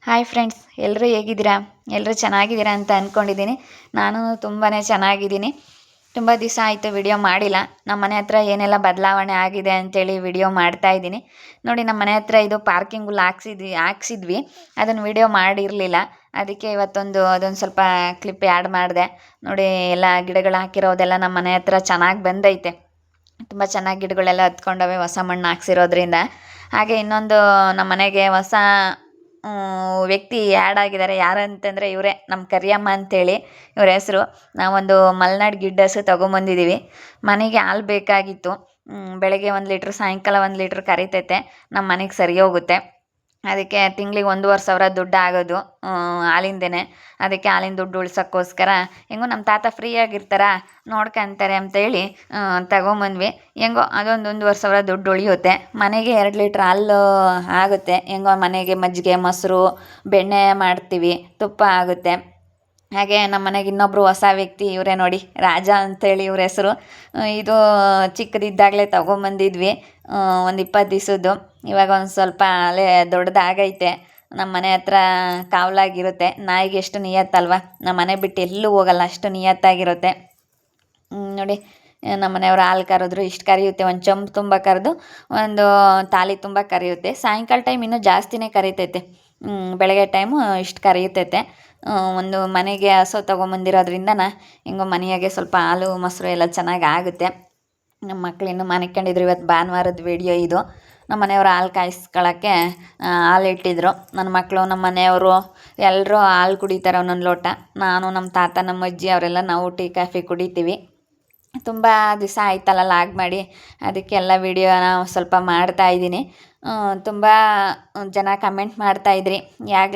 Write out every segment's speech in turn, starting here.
Hi friends, ಎಲ್ಲರೂ ಹೇಗಿದ್ದೀರಾ? ಎಲ್ಲರೂ ಚೆನ್ನಾಗಿದ್ದೀರಾ ಅಂತ ಅಂದ್ಕೊಂಡಿದ್ದೀನಿ. ನಾನು ತುಂಬಾ ಚೆನ್ನಾಗಿದ್ದೀನಿ. ತುಂಬ ದಿವಸ ಆಯಿತು ವಿಡಿಯೋ ಮಾಡಿಲ್ಲ. ನಮ್ಮ ಮನೆ ಹತ್ರ ಏನೆಲ್ಲ ಬದಲಾವಣೆ ಆಗಿದೆ ಅಂತೇಳಿ ವಿಡಿಯೋ ಮಾಡ್ತಾಯಿದ್ದೀನಿ. ನೋಡಿ, ನಮ್ಮ ಮನೆ ಹತ್ರ ಇದು ಪಾರ್ಕಿಂಗ್ ಹುಲ್ ಹಾಕ್ಸಿದ್ವಿ. ಅದನ್ನು ವಿಡಿಯೋ ಮಾಡಿರಲಿಲ್ಲ. ಅದಕ್ಕೆ ಅದೊಂದು ಸ್ವಲ್ಪ ಕ್ಲಿಪ್ ಆ್ಯಡ್ ಮಾಡಿದೆ. ನೋಡಿ, ಎಲ್ಲ ಗಿಡಗಳು ಹಾಕಿರೋದೆಲ್ಲ ನಮ್ಮ ಮನೆ ಹತ್ರ ಚೆನ್ನಾಗಿ ಬಂದೈತೆ. ತುಂಬ ಚೆನ್ನಾಗಿ ಗಿಡಗಳೆಲ್ಲ ಹತ್ಕೊಂಡವೆ ಹೊಸ ಮಣ್ಣು ಹಾಕ್ಸಿರೋದ್ರಿಂದ. ಹಾಗೆ ಇನ್ನೊಂದು ನಮ್ಮ ಮನೆಗೆ ಹೊಸ ವ್ಯಕ್ತಿ ಆ್ಯಡ್ ಆಗಿದ್ದಾರೆ. ಯಾರಂತಂದರೆ ಇವರೇ, ನಮ್ಮ ಕರಿಯಮ್ಮ ಅಂತೇಳಿ ಇವ್ರ ಹೆಸರು. ನಾವೊಂದು ಮಲ್ನಾಡ್ ಗಿಡ್ಡಸು ತೊಗೊಂಬಂದಿದ್ದೀವಿ. ಮನೆಗೆ ಹಾಲು ಬೇಕಾಗಿತ್ತು. ಬೆಳಗ್ಗೆ 1 ಲೀಟ್ರ್, ಸಾಯಂಕಾಲ 1 ಲೀಟ್ರ್ ಕರಿತೈತೆ. ನಮ್ಮ ಮನೆಗೆ ಸರಿ ಹೋಗುತ್ತೆ. ಅದಕ್ಕೆ ತಿಂಗಳಿಗೆ 1,500 ದುಡ್ಡು ಆಗೋದು ಹಾಲಿಂದೇ. ಅದಕ್ಕೆ ಹಾಲಿನ ದುಡ್ಡು ಉಳ್ಸೋಕ್ಕೋಸ್ಕರ ಹೆಂಗೋ ನಮ್ಮ ತಾತ ಫ್ರೀಯಾಗಿರ್ತಾರ, ನೋಡ್ಕೊಂತಾರೆ ಅಂತೇಳಿ ತಗೊಂಬಂದ್ವಿ. ಹೆಂಗೋ ಅದೊಂದು 1,500 ದುಡ್ಡು ಉಳಿಯುತ್ತೆ. ಮನೆಗೆ 2 ಲೀಟ್ರ್ ಹಾಲು ಆಗುತ್ತೆ. ಹೆಂಗೋ ಮನೆಗೆ ಮಜ್ಜಿಗೆ, ಮೊಸರು, ಬೆಣ್ಣೆ ಮಾಡ್ತೀವಿ, ತುಪ್ಪ ಆಗುತ್ತೆ. ಹಾಗೆ ನಮ್ಮ ಮನೆಗೆ ಇನ್ನೊಬ್ಬರು ಹೊಸ ವ್ಯಕ್ತಿ ಇವರೇ ನೋಡಿ, ರಾಜ ಅಂತೇಳಿ ಇವ್ರ ಹೆಸರು. ಇದು ಚಿಕ್ಕದಿದ್ದಾಗಲೇ ತೊಗೊಂಬಂದಿದ್ವಿ, ಒಂದು 20 ದಿವಸದ್ದು. ಇವಾಗ ಒಂದು ಸ್ವಲ್ಪ ಅಲ್ಲೇ ದೊಡ್ಡದಾಗೈತೆ. ನಮ್ಮ ಮನೆ ಹತ್ರ ಕಾವಲಾಗಿರುತ್ತೆ. ನಾಯಿಗೆ ಎಷ್ಟು ನಿಯತ್ತಲ್ವ, ನಮ್ಮ ಮನೆ ಬಿಟ್ಟು ಎಲ್ಲೂ ಹೋಗಲ್ಲ, ಅಷ್ಟು ನಿಯತ್ತಾಗಿರುತ್ತೆ. ನೋಡಿ, ನಮ್ಮ ಮನೆಯವರು ಹಾಲು ಕರೆದ್ರು ಇಷ್ಟು ಕರೆಯುತ್ತೆ. ಒಂದು ಚಂಬು ತುಂಬ ಕರೆದು ಒಂದು ತಾಲಿ ತುಂಬ ಕರೆಯುತ್ತೆ. ಸಾಯಂಕಾಲ ಟೈಮ್ ಇನ್ನೂ ಜಾಸ್ತಿನೇ ಕರಿತೈತೆ. ಬೆಳಗ್ಗೆ ಟೈಮು ಇಷ್ಟು ಕರೆಯುತ್ತೈತೆ. ಒಂದು ಮನೆಗೆ ಹಸು ತೊಗೊಂಬಂದಿರೋದ್ರಿಂದನ ಹಿಂಗೋ ಮನೆಯಾಗೆ ಸ್ವಲ್ಪ ಹಾಲು ಮೊಸರು ಎಲ್ಲ ಚೆನ್ನಾಗಿ ಆಗುತ್ತೆ. ನಮ್ಮ ಮಕ್ಳು ಇನ್ನೂ ಮನೆಕೊಂಡಿದ್ರು. ಇವತ್ತು ಭಾನುವಾರದ ವಿಡಿಯೋ ಇದು. ನಮ್ಮ ಮನೆಯವರು ಹಾಲು ಕಾಯಿಸ್ಕೊಳ್ಳೋಕ್ಕೆ ಹಾಲು ಇಟ್ಟಿದ್ರು. ನನ್ನ ಮಕ್ಕಳು, ನಮ್ಮ ಮನೆಯವರು ಎಲ್ಲರೂ ಹಾಲು ಕುಡಿತಾರೆ ಒಂದೊಂದು ಲೋಟ. ನಾನು, ನಮ್ಮ ತಾತ, ನಮ್ಮ ಅಜ್ಜಿ ಅವರೆಲ್ಲ ನಾವು ಟೀ ಕಾಫಿ ಕುಡಿತೀವಿ. ತುಂಬ ದಿವಸ ಆಯ್ತಲ್ಲ ಲಾಗ್ ಮಾಡಿ, ಅದಕ್ಕೆಲ್ಲ ವಿಡಿಯೋನ ಸ್ವಲ್ಪ ಮಾಡ್ತಾಯಿದ್ದೀನಿ. ತುಂಬ ಜನ ಕಮೆಂಟ್ ಮಾಡ್ತಾಯಿದ್ರಿ, ಯಾಕೆ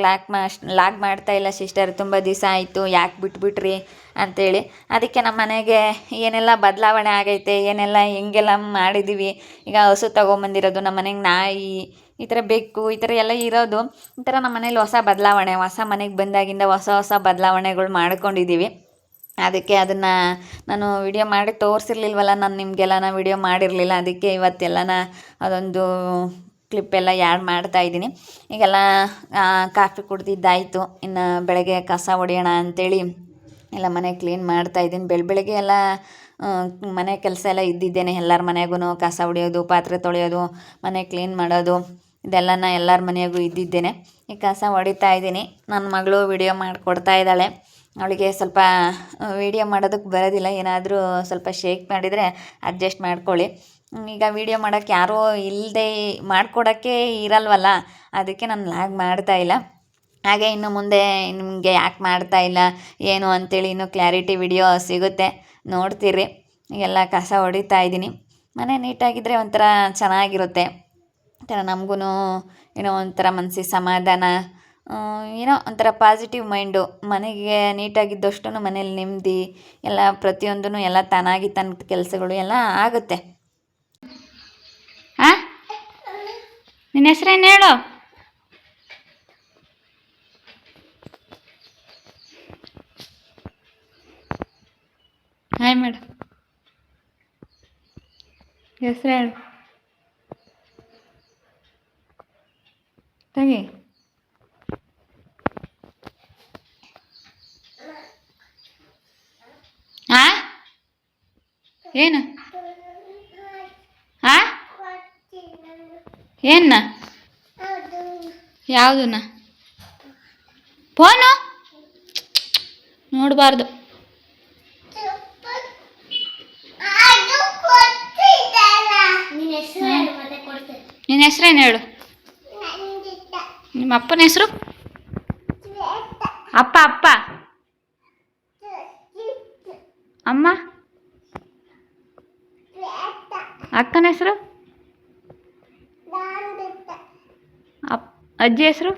ಲಾಗ್ ಮಾಡ್ತಾಯಿಲ್ಲ ಸಿಸ್ಟರ್, ತುಂಬ ದಿವಸ ಆಯಿತು, ಯಾಕೆ ಬಿಟ್ಬಿಟ್ರಿ ಅಂಥೇಳಿ. ಅದಕ್ಕೆ ನಮ್ಮ ಮನೆಗೆ ಏನೆಲ್ಲ ಬದಲಾವಣೆ ಆಗೈತೆ, ಏನೆಲ್ಲ ಹೆಂಗೆಲ್ಲ ಮಾಡಿದ್ದೀವಿ. ಈಗ ಹಸು ತೊಗೊಂಬಂದಿರೋದು, ನಮ್ಮ ಮನೆಗೆ ನಾಯಿ, ಈ ಥರ ಬೆಕ್ಕು, ಈ ಥರ ಎಲ್ಲ ಇರೋದು. ಈ ಥರ ನಮ್ಮ ಮನೇಲಿ ಹೊಸ ಬದಲಾವಣೆ, ಹೊಸ ಮನೆಗೆ ಬಂದಾಗಿಂದ ಹೊಸ ಬದಲಾವಣೆಗಳು ಮಾಡ್ಕೊಂಡಿದ್ದೀವಿ. ಅದಕ್ಕೆ ಅದನ್ನು ನಾನು ವಿಡಿಯೋ ಮಾಡಿ ತೋರಿಸಿರ್ಲಿಲ್ವಲ್ಲ, ನಾನು ನಿಮಗೆಲ್ಲ ವಿಡಿಯೋ ಮಾಡಿರಲಿಲ್ಲ. ಅದಕ್ಕೆ ಇವತ್ತೆಲ್ಲನ ಅದೊಂದು ಕ್ಲಿಪ್ಪೆಲ್ಲ ಆ್ಯಡ್ ಮಾಡ್ತಾಯಿದ್ದೀನಿ. ಈಗೆಲ್ಲ ಕಾಫಿ ಕುಡ್ದಿದ್ದಾಯಿತು. ಇನ್ನು ಬೆಳಗ್ಗೆ ಕಸ ಹೊಡೆಯೋಣ ಅಂಥೇಳಿ ಎಲ್ಲ ಮನೆ ಕ್ಲೀನ್ ಮಾಡ್ತಾಯಿದ್ದೀನಿ. ಬೆಳಗ್ಗೆ ಎಲ್ಲ ಮನೆ ಕೆಲಸ ಎಲ್ಲ ಇದ್ದಿದ್ದೇನೆ. ಎಲ್ಲರ ಮನೆಗೂ ಕಸ ಹೊಡೆಯೋದು, ಪಾತ್ರೆ ತೊಳೆಯೋದು, ಮನೆ ಕ್ಲೀನ್ ಮಾಡೋದು, ಇದೆಲ್ಲನ ಎಲ್ಲರ ಮನೆಯಾಗೂ ಇದ್ದಿದ್ದೇನೆ. ಈ ಕಸ ಹೊಡಿತಾ ಇದ್ದೀನಿ. ನನ್ನ ಮಗಳು ವಿಡಿಯೋ ಮಾಡಿಕೊಡ್ತಾ ಇದ್ದಾಳೆ. ಅವಳಿಗೆ ಸ್ವಲ್ಪ ವೀಡಿಯೋ ಮಾಡೋದಕ್ಕೆ ಬರೋದಿಲ್ಲ. ಏನಾದರೂ ಸ್ವಲ್ಪ ಶೇಕ್ ಮಾಡಿದರೆ ಅಡ್ಜಸ್ಟ್ ಮಾಡ್ಕೊಳ್ಳಿ. ಈಗ ವೀಡಿಯೋ ಮಾಡೋಕ್ಕೆ ಯಾರೂ ಇಲ್ಲದೆ ಮಾಡಿಕೊಡೋಕ್ಕೆ ಇರಲ್ವಲ್ಲ, ಅದಕ್ಕೆ ನಾನು ಲಾಗ್ ಮಾಡ್ತಾಯಿಲ್ಲ. ಹಾಗೆ ಇನ್ನು ಮುಂದೆ ನಿಮಗೆ ಯಾಕೆ ಮಾಡ್ತಾಯಿಲ್ಲ ಏನು ಅಂಥೇಳಿ ಇನ್ನೂ ಕ್ಲಾರಿಟಿ ವಿಡಿಯೋ ಸಿಗುತ್ತೆ, ನೋಡ್ತೀರಿ. ಎಲ್ಲ ಕಸ ಹೊಡಿತಾ ಇದ್ದೀನಿ. ಮನೆ ನೀಟಾಗಿದ್ದರೆ ಒಂಥರ ಚೆನ್ನಾಗಿರುತ್ತೆ. ಒಂಥರ ನಮಗೂ ಏನೋ ಒಂಥರ ಮನಸ್ಸಿಗೆ ಸಮಾಧಾನ, ಏನೋ ಒಂಥರ ಪಾಸಿಟಿವ್ ಮೈಂಡು. ಮನೆಗೆ ನೀಟಾಗಿದ್ದಷ್ಟು ಮನೇಲಿ ನೆಮ್ಮದಿ, ಎಲ್ಲ ಪ್ರತಿಯೊಂದೂ ಎಲ್ಲ ತಾನಾಗಿ ತನ್ನ ಕೆಲಸಗಳು ಎಲ್ಲ ಆಗುತ್ತೆ. ನಿನ್ನ ಹೆಸ್ರೇನು ಹೇಳು? ಹಾಯ್ ಮೇಡಮ್, ಹೆಸ್ರು ಹೇಳು ತೆಗಿ. ಏನು ಏನ? ಯಾವುದನ್ನ? ಫೋನು ನೋಡಬಾರ್ದು. ನಿನ್ನ ಹೆಸ್ರೇನು ಹೇಳು? ನಿಮ್ಮ ಅಪ್ಪನ ಹೆಸರು? ಅಪ್ಪ ಅಮ್ಮ? ಅಕ್ಕನ ಹೆಸರು? ಅಜ್ಜಿ ಹೆಸರು?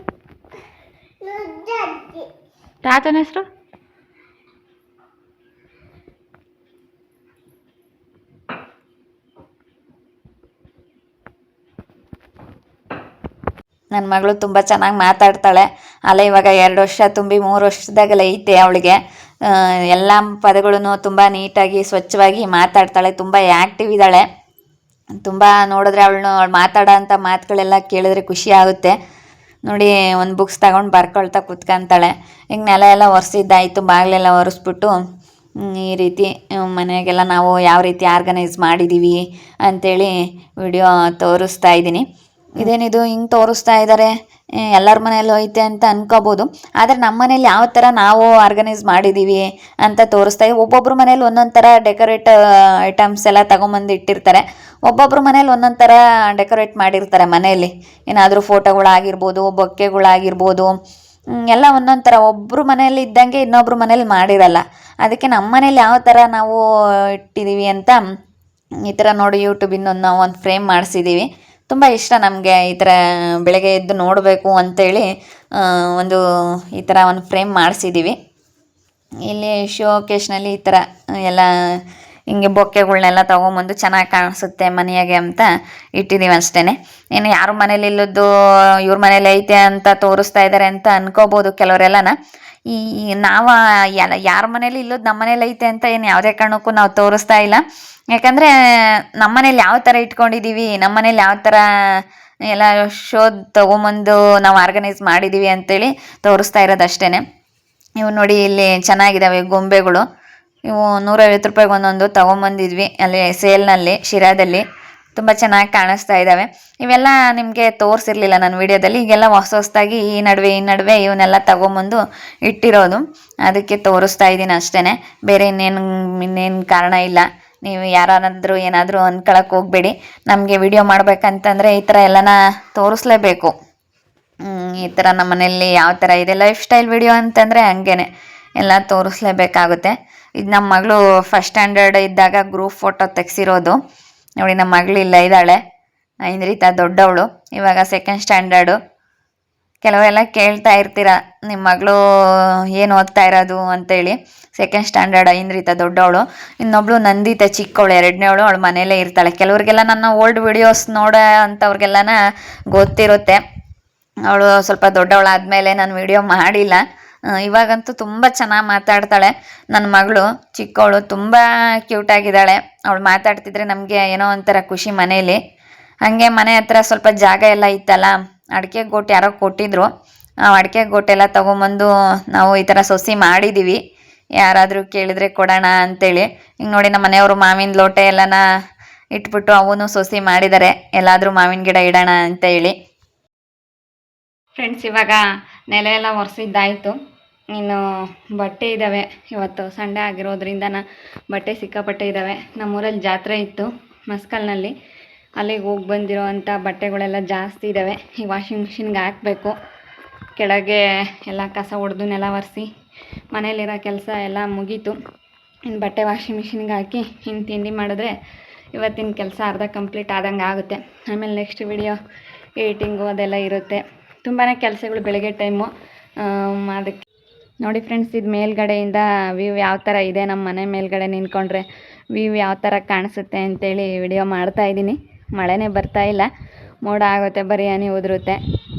ತಾತನ ಹೆಸರು? ನನ್ನ ಮಗಳು ತುಂಬ ಚೆನ್ನಾಗಿ ಮಾತಾಡ್ತಾಳೆ. ಅಲ್ಲ, ಇವಾಗ 2 ವರ್ಷ ತುಂಬಿ 3 ವರ್ಷದಾಗೆಲ್ಲ ಐತೆ ಅವಳಿಗೆ. ಎಲ್ಲ ಪದಗಳನ್ನು ತುಂಬ ನೀಟಾಗಿ ಸ್ವಚ್ಛವಾಗಿ ಮಾತಾಡ್ತಾಳೆ. ತುಂಬ ಆ್ಯಕ್ಟಿವ್ ಇದ್ದಾಳೆ. ತುಂಬ ನೋಡಿದ್ರೆ ಅವಳು ಮಾತಾಡೋ ಅಂಥ ಮಾತುಗಳೆಲ್ಲ ಕೇಳಿದ್ರೆ ಖುಷಿ ಆಗುತ್ತೆ. ನೋಡಿ ಒಂದು ಬುಕ್ಸ್ ತಗೊಂಡು ಬರ್ಕೊಳ್ತಾ ಕೂತ್ಕೊಂತಾಳೆ. ಈಗ ನೆಲ ಎಲ್ಲ ಒರೆಸಿದ್ದಾಯಿತು, ಬಾಗಿಲೆಲ್ಲ ಒರೆಸ್ಬಿಟ್ಟು ಈ ರೀತಿ ಮನೆಗೆಲ್ಲ ನಾವು ಯಾವ ರೀತಿ ಆರ್ಗನೈಸ್ ಮಾಡಿದ್ದೀವಿ ಅಂಥೇಳಿ ವಿಡಿಯೋ ತೋರಿಸ್ತಾ ಇದ್ದೀನಿ. ಇದೇನಿದು ಹಿಂಗೆ ತೋರಿಸ್ತಾ ಇದ್ದಾರೆ, ಎಲ್ಲರ ಮನೆಯಲ್ಲೂ ಐತೆ ಅಂತ ಅನ್ಕೋಬೋದು. ಆದರೆ ನಮ್ಮ ಮನೇಲಿ ಯಾವ ಥರ ನಾವು ಆರ್ಗನೈಸ್ ಮಾಡಿದ್ದೀವಿ ಅಂತ ತೋರಿಸ್ತಾ ಇದ್ದೀವಿ. ಒಬ್ಬೊಬ್ರ ಮನೇಲಿ ಒಂದೊಂದು ಥರ ಡೆಕೋರೇಟ್ ಐಟಮ್ಸ್ ಎಲ್ಲ ತೊಗೊಂಬಂದು ಇಟ್ಟಿರ್ತಾರೆ. ಒಬ್ಬೊಬ್ರ ಮನೇಲಿ ಒಂದೊಂದು ಥರ ಡೆಕೋರೇಟ್ ಮಾಡಿರ್ತಾರೆ. ಮನೆಯಲ್ಲಿ ಏನಾದರೂ ಫೋಟೋಗಳಾಗಿರ್ಬೋದು, ಬೊಕ್ಕೆಗಳಾಗಿರ್ಬೋದು, ಎಲ್ಲ ಒಂದೊಂದು ಥರ. ಒಬ್ಬರು ಮನೇಲಿ ಇದ್ದಂಗೆ ಇನ್ನೊಬ್ರು ಮನೇಲಿ ಮಾಡಿರಲ್ಲ. ಅದಕ್ಕೆ ನಮ್ಮ ಮನೇಲಿ ಯಾವ ಥರ ನಾವು ಇಟ್ಟಿದ್ದೀವಿ ಅಂತ ಈ ಥರ ನೋಡಿ ಯೂಟ್ಯೂಬಿಂದ ನಾವು ಒಂದು ಫ್ರೇಮ್ ಮಾಡಿಸಿದ್ದೀವಿ. ತುಂಬ ಇಷ್ಟ ನಮಗೆ ಈ ಥರ ಬೆಳಗ್ಗೆ ಎದ್ದು ನೋಡಬೇಕು ಅಂತೇಳಿ ಒಂದು ಈ ಥರ ಒಂದು ಫ್ರೇಮ್ ಮಾಡಿಸಿದ್ದೀವಿ. ಇಲ್ಲಿ ಶೋಕೇಶ್ನಲ್ಲಿ ಈ ಥರ ಎಲ್ಲ ಹಿಂಗೆ ಬೊಕ್ಕೆಗಳ್ನೆಲ್ಲ ತೊಗೊಂಬಂದು ಚೆನ್ನಾಗಿ ಕಾಣಿಸುತ್ತೆ ಮನೆಯಾಗೆ ಅಂತ ಇಟ್ಟಿದ್ದೀವಿ ಅಷ್ಟೇ. ಇನ್ನು ಯಾರ ಮನೇಲಿ ಇಲ್ಲದ್ದು ಇವ್ರ ಮನೇಲಿ ಐತೆ ಅಂತ ತೋರಿಸ್ತಾ ಇದ್ದಾರೆ ಅಂತ ಅನ್ಕೋಬೋದು ಕೆಲವರೆಲ್ಲನ. ಈ ನಾವು ಯಾರ ಮನೇಲಿ ಇಲ್ಲದ್ದು ನಮ್ಮ ಮನೇಲಿ ಐತೆ ಅಂತ ಏನು ಯಾವುದೇ ಕಾರಣಕ್ಕೂ ನಾವು ತೋರಿಸ್ತಾ ಇಲ್ಲ. ಯಾಕಂದರೆ ನಮ್ಮ ಮನೇಲಿ ಯಾವ ಥರ ಇಟ್ಕೊಂಡಿದ್ದೀವಿ, ನಮ್ಮ ಮನೇಲಿ ಯಾವ ಥರ ಎಲ್ಲ ಶೋ ತೊಗೊಂಬಂದು ನಾವು ಆರ್ಗನೈಸ್ ಮಾಡಿದ್ದೀವಿ ಅಂತೇಳಿ ತೋರಿಸ್ತಾ ಇರೋದು ಅಷ್ಟೇ. ಇವು ನೋಡಿ ಇಲ್ಲಿ ಚೆನ್ನಾಗಿದ್ದಾವೆ ಗೊಂಬೆಗಳು. ಇವು 150 ರೂಪಾಯಿಗೆ ಒಂದೊಂದು ತೊಗೊಂಬಂದಿದ್ವಿ ಅಲ್ಲಿ ಸೇಲ್ನಲ್ಲಿ, ಶಿರಾದಲ್ಲಿ. ತುಂಬ ಚೆನ್ನಾಗಿ ಕಾಣಿಸ್ತಾ ಇದ್ದಾವೆ. ಇವೆಲ್ಲ ನಿಮಗೆ ತೋರಿಸಿರ್ಲಿಲ್ಲ ನನ್ನ ವಿಡಿಯೋದಲ್ಲಿ. ಈಗೆಲ್ಲ ಹೊಸದಾಗಿ ಈ ನಡುವೆ ಇವನ್ನೆಲ್ಲ ತೊಗೊಂಬಂದು ಇಟ್ಟಿರೋದು, ಅದಕ್ಕೆ ತೋರಿಸ್ತಾ ಇದ್ದೀನಿ ಅಷ್ಟೇ. ಬೇರೆ ಇನ್ನೇನು ಕಾರಣ ಇಲ್ಲ. ನೀವು ಯಾರಾದ್ರೂ ಏನಾದರೂ ಅಂದ್ಕೊಳಕ್ಕೆ ಹೋಗಬೇಡಿ. ನಮಗೆ ವಿಡಿಯೋ ಮಾಡ್ಬೇಕಂತಂದರೆ ಈ ಥರ ಎಲ್ಲನ ತೋರಿಸ್ಲೇಬೇಕು. ಈ ಥರ ನಮ್ಮ ಮನೆಯಲ್ಲಿ ಯಾವ ಥರ ಇದೆ ಲೈಫ್ ಸ್ಟೈಲ್ ವಿಡಿಯೋ ಅಂತಂದರೆ ಹಂಗೇ ಎಲ್ಲ ತೋರಿಸ್ಲೇಬೇಕಾಗುತ್ತೆ. ಇದು ನಮ್ಮ ಮಗಳು ಫಸ್ಟ್ ಸ್ಟ್ಯಾಂಡರ್ಡ್ ಇದ್ದಾಗ ಗ್ರೂಪ್ ಫೋಟೋ ತೆಗೆಸಿರೋದು. ನೋಡಿ ನಮ್ಮ ಮಗಳು ಇಲ್ಲ ಇದ್ದಾಳೆ, ಐಂದ್ರಿತಾ ದೊಡ್ಡವಳು, ಇವಾಗ ಸೆಕೆಂಡ್ ಸ್ಟ್ಯಾಂಡರ್ಡು. ಕೆಲವೆಲ್ಲ ಕೇಳ್ತಾ ಇರ್ತೀರ ನಿಮ್ಮ ಮಗಳು ಏನು ಓದ್ತಾ ಇರೋದು ಅಂತೇಳಿ. ಸೆಕೆಂಡ್ ಸ್ಟ್ಯಾಂಡರ್ಡ್ ಐಂದ್ರಿತಾ ದೊಡ್ಡವಳು, ಇನ್ನೊಬ್ಳು ನಂದಿತಾ ಚಿಕ್ಕವಳು, ಎರಡನೇವಳು. ಅವಳು ಮನೇಲೇ ಇರ್ತಾಳೆ. ಕೆಲವ್ರಿಗೆಲ್ಲ ನನ್ನ ಓಲ್ಡ್ ವಿಡಿಯೋಸ್ ನೋಡೋ ಅಂಥವ್ರಿಗೆಲ್ಲನ ಗೊತ್ತಿರುತ್ತೆ. ಅವಳು ಸ್ವಲ್ಪ ದೊಡ್ಡವಳಾದಮೇಲೆ ನಾನು ವಿಡಿಯೋ ಮಾಡಿಲ್ಲ. ಇವಾಗಂತೂ ತುಂಬ ಚೆನ್ನಾಗಿ ಮಾತಾಡ್ತಾಳೆ ನನ್ನ ಮಗಳು. ಚಿಕ್ಕವಳು ತುಂಬ ಕ್ಯೂಟಾಗಿದ್ದಾಳೆ. ಅವಳು ಮಾತಾಡ್ತಿದ್ರೆ ನಮಗೆ ಏನೋ ಒಂಥರ ಖುಷಿ ಮನೇಲಿ. ಹಾಗೆ ಮನೆ ಹತ್ರ ಸ್ವಲ್ಪ ಜಾಗ ಎಲ್ಲ ಇತ್ತಲ್ಲ, ಅಡಿಕೆ ಗೋಟು ಯಾರೋ ಕೊಟ್ಟಿದ್ರು. ಆ ಅಡಿಕೆ ಗೋಟೆಲ್ಲ ತೊಗೊಂಬಂದು ನಾವು ಈ ಥರ ಸೊಸಿ ಮಾಡಿದ್ದೀವಿ. ಯಾರಾದರೂ ಕೇಳಿದರೆ ಕೊಡೋಣ ಅಂತೇಳಿ. ಈಗ ನೋಡಿ ನಮ್ಮ ಮನೆಯವರು ಮಾವಿನ ಲೋಟೆ ಎಲ್ಲನ ಇಟ್ಬಿಟ್ಟು ಅವನು ಸೊಸಿ ಮಾಡಿದ್ದಾರೆ, ಎಲ್ಲಾದರೂ ಮಾವಿನ ಗಿಡ ಇಡೋಣ ಅಂತ ಹೇಳಿ. ಫ್ರೆಂಡ್ಸ್, ಇವಾಗ ನೆಲೆ ಎಲ್ಲ ಒರೆಸಿದ್ದಾಯಿತು. ಇನ್ನು ಬಟ್ಟೆ ಇದ್ದಾವೆ. ಇವತ್ತು ಸಂಡೇ ಆಗಿರೋದ್ರಿಂದ ಬಟ್ಟೆ ಸಿಕ್ಕಾಪಟ್ಟೆ ಇದ್ದಾವೆ. ನಮ್ಮೂರಲ್ಲಿ ಜಾತ್ರೆ ಇತ್ತು ಮಸ್ಕಲ್ನಲ್ಲಿ, ಅಲ್ಲಿಗೆ ಹೋಗಿ ಬಂದಿರೋ ಅಂಥ ಬಟ್ಟೆಗಳೆಲ್ಲ ಜಾಸ್ತಿ ಇದ್ದಾವೆ. ಈ ವಾಷಿಂಗ್ ಮಿಷಿನ್ಗೆ ಹಾಕಬೇಕು. ಕೆಳಗೆ ಎಲ್ಲ ಕಸ ಹೊಡೆದು ನೆಲ ಒರೆಸಿ ಮನೇಲಿರೋ ಕೆಲಸ ಎಲ್ಲ ಮುಗೀತು. ಇನ್ನು ಬಟ್ಟೆ ವಾಷಿಂಗ್ ಮಿಷಿನ್ಗೆ ಹಾಕಿ ಇನ್ನು ತಿಂಡಿ ಮಾಡಿದ್ರೆ ಇವತ್ತಿನ ಕೆಲಸ ಅರ್ಧ ಕಂಪ್ಲೀಟ್ ಆದಂಗೆ ಆಗುತ್ತೆ. ಆಮೇಲೆ ನೆಕ್ಸ್ಟ್ ವಿಡಿಯೋ ಎಡಿಟಿಂಗು ಅದೆಲ್ಲ ಇರುತ್ತೆ. ತುಂಬಾ ಕೆಲಸಗಳು ಬೆಳಗ್ಗೆ ಟೈಮು. ಅದಕ್ಕೆ ನೋಡಿ ಫ್ರೆಂಡ್ಸ್, ಇದು ಮೇಲ್ಗಡೆಯಿಂದ ವ್ಯೂ ಯಾವ ಥರ ಇದೆ, ನಮ್ಮ ಮನೆ ಮೇಲ್ಗಡೆ ನಿಂತ್ಕೊಂಡ್ರೆ ವ್ಯೂ ಯಾವ ಥರ ಕಾಣಿಸುತ್ತೆ ಅಂತೇಳಿ ವಿಡಿಯೋ ಮಾಡ್ತಾಯಿದ್ದೀನಿ. ಮಳೆನೇ ಬರ್ತಾ ಇಲ್ಲ, ಮೋಡ ಆಗುತ್ತೆ, ಬರೀ ಹನಿ ಉದುರುತ್ತೆ.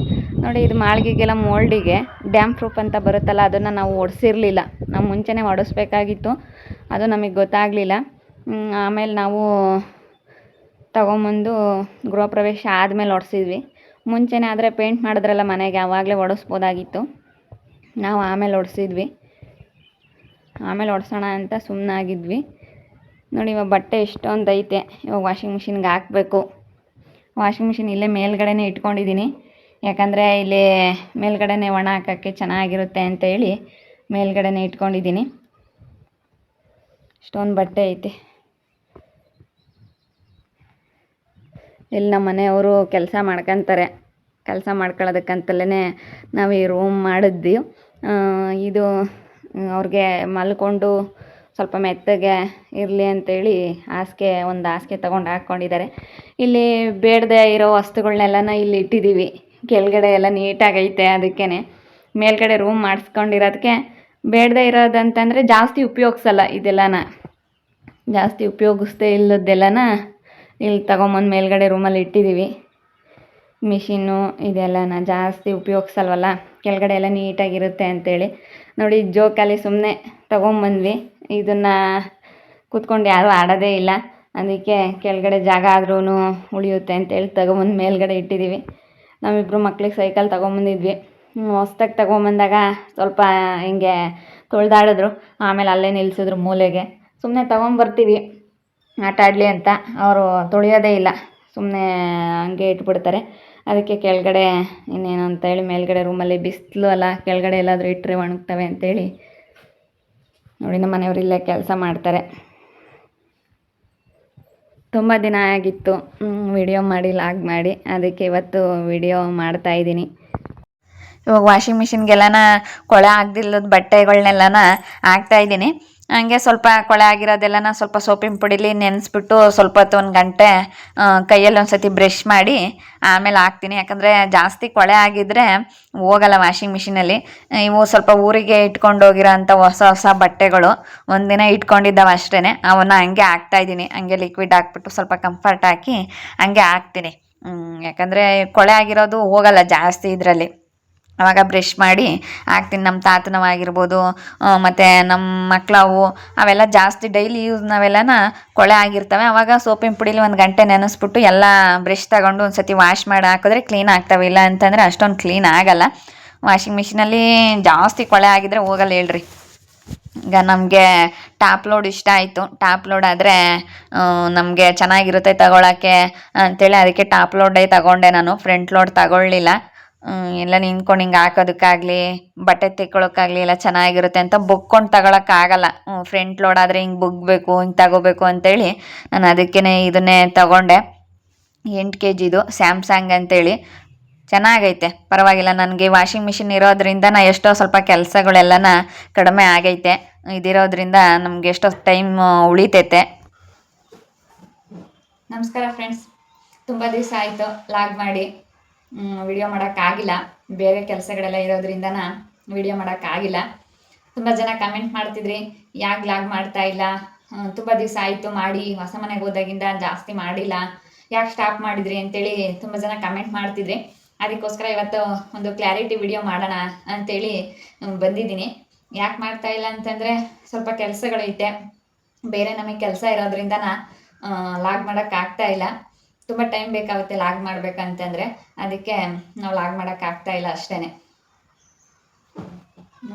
ನೋಡಿ, ಇದು ಮಾಳಿಗೆಗೆಲ್ಲ ಮೋಲ್ಡಿಗೆ ಡ್ಯಾಮ್ ಪ್ರೂಫ್ ಅಂತ ಬರುತ್ತಲ್ಲ, ಅದನ್ನು ನಾವು ಒಡಿಸಿರಲಿಲ್ಲ. ನಾವು ಮುಂಚೆನೇ ಒಡಿಸ್ಬೇಕಾಗಿತ್ತು, ಅದು ನಮಗೆ ಗೊತ್ತಾಗಲಿಲ್ಲ. ಆಮೇಲೆ ನಾವು ತಗೊಂಬಂದು ಗೃಹ ಪ್ರವೇಶ ಆದಮೇಲೆ ಒಡಿಸಿದ್ವಿ. ಮುಂಚೆನೇ ಆದರೆ ಪೇಂಟ್ ಮಾಡಿದ್ರಲ್ಲ ಮನೆಗೆ, ಆವಾಗಲೇ ಒಡಿಸ್ಬೋದಾಗಿತ್ತು. ನಾವು ಆಮೇಲೆ ಒಡಿಸಿದ್ವಿ. ಆಮೇಲೆ ಒಡಿಸೋಣ ಅಂತ ಸುಮ್ಮನಾಗಿದ್ವಿ. ನೋಡಿ, ಇವಾಗ ಬಟ್ಟೆ ಎಷ್ಟೊಂದು ಐತೆ. ಇವಾಗ ವಾಷಿಂಗ್ ಮಿಷಿನ್ಗೆ ಹಾಕಬೇಕು. ವಾಷಿಂಗ್ ಮಿಷಿನ್ ಇಲ್ಲೇ ಮೇಲ್ಗಡೆನೇ ಇಟ್ಕೊಂಡಿದ್ದೀನಿ. ಯಾಕಂದರೆ ಇಲ್ಲಿ ಮೇಲ್ಗಡೆನೇ ಒಣ ಹಾಕೋಕ್ಕೆ ಚೆನ್ನಾಗಿರುತ್ತೆ ಅಂತ ಹೇಳಿ ಮೇಲ್ಗಡೆನೇ ಇಟ್ಕೊಂಡಿದ್ದೀನಿ. ಇಷ್ಟೊಂದು ಬಟ್ಟೆ ಐತೆ. ಇಲ್ಲಿ ನಮ್ಮ ಮನೆಯವರು ಕೆಲಸ ಮಾಡ್ಕೊತಾರೆ. ಕೆಲಸ ಮಾಡ್ಕೊಳ್ಳೋದಕ್ಕಂತಲೇ ನಾವು ಈ ರೂಮ್ ಮಾಡಿದ್ವಿ. ಇದು ಅವ್ರಿಗೆ ಮಲ್ಕೊಂಡು ಸ್ವಲ್ಪ ಮೆತ್ತಗೆ ಇರಲಿ ಅಂತೇಳಿ ಒಂದು ಹಾಸಿಗೆ ತೊಗೊಂಡು ಹಾಕ್ಕೊಂಡಿದ್ದಾರೆ. ಇಲ್ಲಿ ಬೇಡದೆ ಇರೋ ವಸ್ತುಗಳನ್ನೆಲ್ಲನ ಇಲ್ಲಿ ಇಟ್ಟಿದ್ದೀವಿ. ಕೆಳಗಡೆ ಎಲ್ಲ ನೀಟಾಗೈತೆ. ಅದಕ್ಕೇ ಮೇಲ್ಗಡೆ ರೂಮ್ ಮಾಡಿಸ್ಕೊಂಡಿರೋದಕ್ಕೆ ಬೇಡದೆ ಇರೋದಂತಂದರೆ ಜಾಸ್ತಿ ಉಪಯೋಗಿಸಲ್ಲ. ಇದೆಲ್ಲನ ಜಾಸ್ತಿ ಉಪಯೋಗಿಸ್ದೇ ಇಲ್ಲದ್ದೆಲ್ಲನ ಇಲ್ಲಿ ತೊಗೊಂಬಂದು ಮೇಲ್ಗಡೆ ರೂಮಲ್ಲಿ ಇಟ್ಟಿದ್ದೀವಿ. ಮಿಷಿನ್ನು ಇದೆಲ್ಲನ ಜಾಸ್ತಿ ಉಪಯೋಗಿಸಲ್ವಲ್ಲ, ಕೆಳಗಡೆ ಎಲ್ಲ ನೀಟಾಗಿರುತ್ತೆ ಅಂಥೇಳಿ. ನೋಡಿ, ಜೋಕಾಲಿ ಸುಮ್ಮನೆ ತೊಗೊಂಬಂದ್ವಿ. ಇದನ್ನು ಕೂತ್ಕೊಂಡು ಯಾರೂ ಆಡೋದೇ ಇಲ್ಲ, ಅದಕ್ಕೆ ಕೆಳಗಡೆ ಜಾಗ ಆದ್ರೂ ಉಳಿಯುತ್ತೆ ಅಂತೇಳಿ ತೊಗೊಂಬಂದು ಮೇಲ್ಗಡೆ ಇಟ್ಟಿದ್ದೀವಿ. ನಾವಿಬ್ಬರು ಮಕ್ಳಿಗೆ ಸೈಕಲ್ ತೊಗೊಂಬಂದಿದ್ವಿ. ಹೊಸ್ದಾಗಿ ತೊಗೊಂಬಂದಾಗ ಸ್ವಲ್ಪ ಹಿಂಗೆ ತೊಳೆದಾಡಿದ್ರು, ಆಮೇಲೆ ಅಲ್ಲೇ ನಿಲ್ಲಿಸಿದ್ರು ಮೂಲೆಗೆ. ಸುಮ್ಮನೆ ತೊಗೊಂಬರ್ತೀವಿ ಆಟ ಆಡಲಿ ಅಂತ, ಅವರು ತೊಳೆಯೋದೇ ಇಲ್ಲ, ಸುಮ್ಮನೆ ಹಂಗೆ ಇಟ್ಬಿಡ್ತಾರೆ. ಅದಕ್ಕೆ ಕೆಳಗಡೆ ಇನ್ನೇನು ಅಂತೇಳಿ ಮೇಲ್ಗಡೆ ರೂಮಲ್ಲಿ ಬಿಸಿಲು ಅಲ್ಲ, ಕೆಳಗಡೆ ಎಲ್ಲಾದರೂ ಇಟ್ಟರೆ ಒಣಗ್ತವೆ ಅಂತೇಳಿ ನೋಡಿ ನಮ್ಮ ಮನೆಯವರು ಇಲ್ಲೇ ಕೆಲಸ ಮಾಡ್ತಾರೆ. ತುಂಬ ದಿನ ಆಗಿತ್ತು ವಿಡಿಯೋ ಮಾಡಿ ಲಾಗ್ ಮಾಡಿ, ಅದಕ್ಕೆ ಇವತ್ತು ವಿಡಿಯೋ ಮಾಡ್ತಾಯಿದ್ದೀನಿ. ಇವಾಗ ವಾಷಿಂಗ್ ಮಿಷಿನ್ಗೆಲ್ಲನ ಕೊಳೆ ಆಗದಿಲ್ಲದ ಬಟ್ಟೆಗಳ್ನೆಲ್ಲನ ಹಾಕ್ತಾಯಿದ್ದೀನಿ. ಹಂಗೆ ಸ್ವಲ್ಪ ಕೊಳೆ ಆಗಿರೋದೆಲ್ಲನ ಸ್ವಲ್ಪ ಸೋಪಿನ ಪುಡಿಲಿ ನೆನೆಸ್ಬಿಟ್ಟು ಸ್ವಲ್ಪ ಹೊತ್ತು 1 ಗಂಟೆ ಕೈಯಲ್ಲಿ ಒಂದು ಸತಿ ಬ್ರಷ್ ಮಾಡಿ ಆಮೇಲೆ ಹಾಕ್ತೀನಿ. ಯಾಕಂದರೆ ಜಾಸ್ತಿ ಕೊಳೆ ಆಗಿದ್ದರೆ ಹೋಗಲ್ಲ ವಾಷಿಂಗ್ ಮಿಷಿನಲ್ಲಿ. ಇವು ಸ್ವಲ್ಪ ಊರಿಗೆ ಇಟ್ಕೊಂಡು ಹೋಗಿರೋ ಅಂಥ ಹೊಸ ಬಟ್ಟೆಗಳು ಒಂದಿನ ಇಟ್ಕೊಂಡಿದ್ದಾವೆ ಅಷ್ಟೇ, ಅವನ್ನ ಹಂಗೆ ಹಾಕ್ತಾಯಿದ್ದೀನಿ. ಹಂಗೆ ಲಿಕ್ವಿಡ್ ಹಾಕ್ಬಿಟ್ಟು ಸ್ವಲ್ಪ ಕಂಫರ್ಟ್ ಹಾಕಿ ಹಂಗೆ ಹಾಕ್ತೀನಿ. ಯಾಕಂದರೆ ಕೊಳೆ ಆಗಿರೋದು ಹೋಗಲ್ಲ ಜಾಸ್ತಿ ಇದರಲ್ಲಿ. ಆವಾಗ ಬ್ರಷ್ ಮಾಡಿ ಹಾಕ್ತೀನಿ. ನಮ್ಮ ತಾತನವಾಗಿರ್ಬೋದು ಮತ್ತು ನಮ್ಮ ಮಕ್ಕಳವು ಅವೆಲ್ಲ ಜಾಸ್ತಿ ಡೈಲಿ ಯೂಸ್ ನಾವೆಲ್ಲನ ಕೊಳೆ ಆಗಿರ್ತವೆ. ಆವಾಗ ಸೋಪಿನ ಪುಡಿಲಿ 1 ಗಂಟೆ ನೆನೆಸ್ಬಿಟ್ಟು ಎಲ್ಲ ಬ್ರಷ್ ತಗೊಂಡು ಒಂದು ಸತಿ ವಾಶ್ ಮಾಡಿ ಹಾಕಿದ್ರೆ ಕ್ಲೀನ್ ಆಗ್ತವೆ. ಇಲ್ಲ ಅಂತಂದರೆ ಅಷ್ಟೊಂದು ಕ್ಲೀನ್ ಆಗಲ್ಲ. ವಾಷಿಂಗ್ ಮಿಷಿನಲ್ಲಿ ಜಾಸ್ತಿ ಕೊಳೆ ಆಗಿದ್ರೆ ಹೋಗಲ್ಲ ಹೇಳ್ರಿ. ಈಗ ನಮಗೆ ಟಾಪ್ ಲೋಡ್ ಇಷ್ಟ ಆಯಿತು. ಟಾಪ್ ಲೋಡ್ ಆದರೆ ನಮಗೆ ಚೆನ್ನಾಗಿರುತ್ತೆ ತಗೊಳ್ಳೋಕ್ಕೆ ಅಂಥೇಳಿ ಅದಕ್ಕೆ ಟಾಪ್ ಲೋಡೇ ತಗೊಂಡೆ ನಾನು. ಫ್ರಂಟ್ ಲೋಡ್ ತಗೊಳ್ಳಿಲ್ಲ. ಎಲ್ಲ ನಿಂತ್ಕೊಂಡು ಹಿಂಗೆ ಹಾಕೋದಕ್ಕಾಗಲಿ ಬಟ್ಟೆ ತೆಕ್ಕೊಳ್ಳೋಕ್ಕಾಗಲಿ ಎಲ್ಲ ಚೆನ್ನಾಗಿರುತ್ತೆ ಅಂತ ಬುಕ್ಕೊಂಡು ತಗೊಳಕ್ಕಾಗಲ್ಲ. ಫ್ರಂಟ್ ಲೋಡ್ ಆದರೆ ಹಿಂಗೆ ಬುಗ್ಬೇಕು, ಹಿಂಗೆ ತಗೋಬೇಕು ಅಂತೇಳಿ ನಾನು ಅದಕ್ಕೇ ಇದನ್ನೇ ತಗೊಂಡೆ. 8 kgದು ಸ್ಯಾಮ್ಸಂಗ್ ಅಂತೇಳಿ ಚೆನ್ನಾಗೈತೆ, ಪರವಾಗಿಲ್ಲ. ನನಗೆ ವಾಷಿಂಗ್ ಮಿಷಿನ್ ಇರೋದ್ರಿಂದ ಎಷ್ಟೋ ಸ್ವಲ್ಪ ಕೆಲಸಗಳೆಲ್ಲನ ಕಡಿಮೆ ಆಗೈತೆ. ಇದಿರೋದ್ರಿಂದ ನಮಗೆ ಎಷ್ಟೋ ಟೈಮ್ ಉಳಿತೈತೆ. ನಮಸ್ಕಾರ ಫ್ರೆಂಡ್ಸ್, ತುಂಬ ದಿವಸ ಆಯಿತು ಲಾಗ್ ಮಾಡಿ, ವಿಡಿಯೋ ಮಾಡೋಕ್ಕಾಗಿಲ್ಲ. ಬೇರೆ ಕೆಲಸಗಳೆಲ್ಲ ಇರೋದ್ರಿಂದ ವಿಡಿಯೋ ಮಾಡೋಕ್ಕಾಗಿಲ್ಲ. ತುಂಬ ಜನ ಕಮೆಂಟ್ ಮಾಡ್ತಿದ್ರಿ, ಯಾಕೆ ಲಾಗ್ ಮಾಡ್ತಾ ಇಲ್ಲ, ತುಂಬ ದಿವಸ ಆಯಿತು ಮಾಡಿ, ಹೊಸ ಮನೆಗೆ ಹೋದಾಗಿಂದ ಜಾಸ್ತಿ ಮಾಡಿಲ್ಲ, ಯಾಕೆ ಸ್ಟಾಪ್ ಮಾಡಿದ್ರಿ ಅಂತೇಳಿ ತುಂಬ ಜನ ಕಮೆಂಟ್ ಮಾಡ್ತಿದ್ರಿ. ಅದಕ್ಕೋಸ್ಕರ ಇವತ್ತು ಒಂದು ಕ್ಲಾರಿಟಿ ವಿಡಿಯೋ ಮಾಡೋಣ ಅಂಥೇಳಿ ಬಂದಿದ್ದೀನಿ. ಯಾಕೆ ಮಾಡ್ತಾ ಇಲ್ಲ ಅಂತಂದರೆ ಸ್ವಲ್ಪ ಕೆಲಸಗಳೈತೆ, ಬೇರೆ ನಮಗೆ ಕೆಲಸ ಇರೋದ್ರಿಂದ ಲಾಗ್ ಮಾಡೋಕ್ಕಾಗ್ತಾ ಇಲ್ಲ. ತುಂಬ ಟೈಮ್ ಬೇಕಾಗುತ್ತೆ ಲಾಗ್ ಮಾಡ್ಬೇಕಂತಂದರೆ, ಅದಕ್ಕೆ ನಾವು ಲಾಗ್ ಮಾಡೋಕ್ಕಾಗ್ತಾ ಇಲ್ಲ ಅಷ್ಟೇ.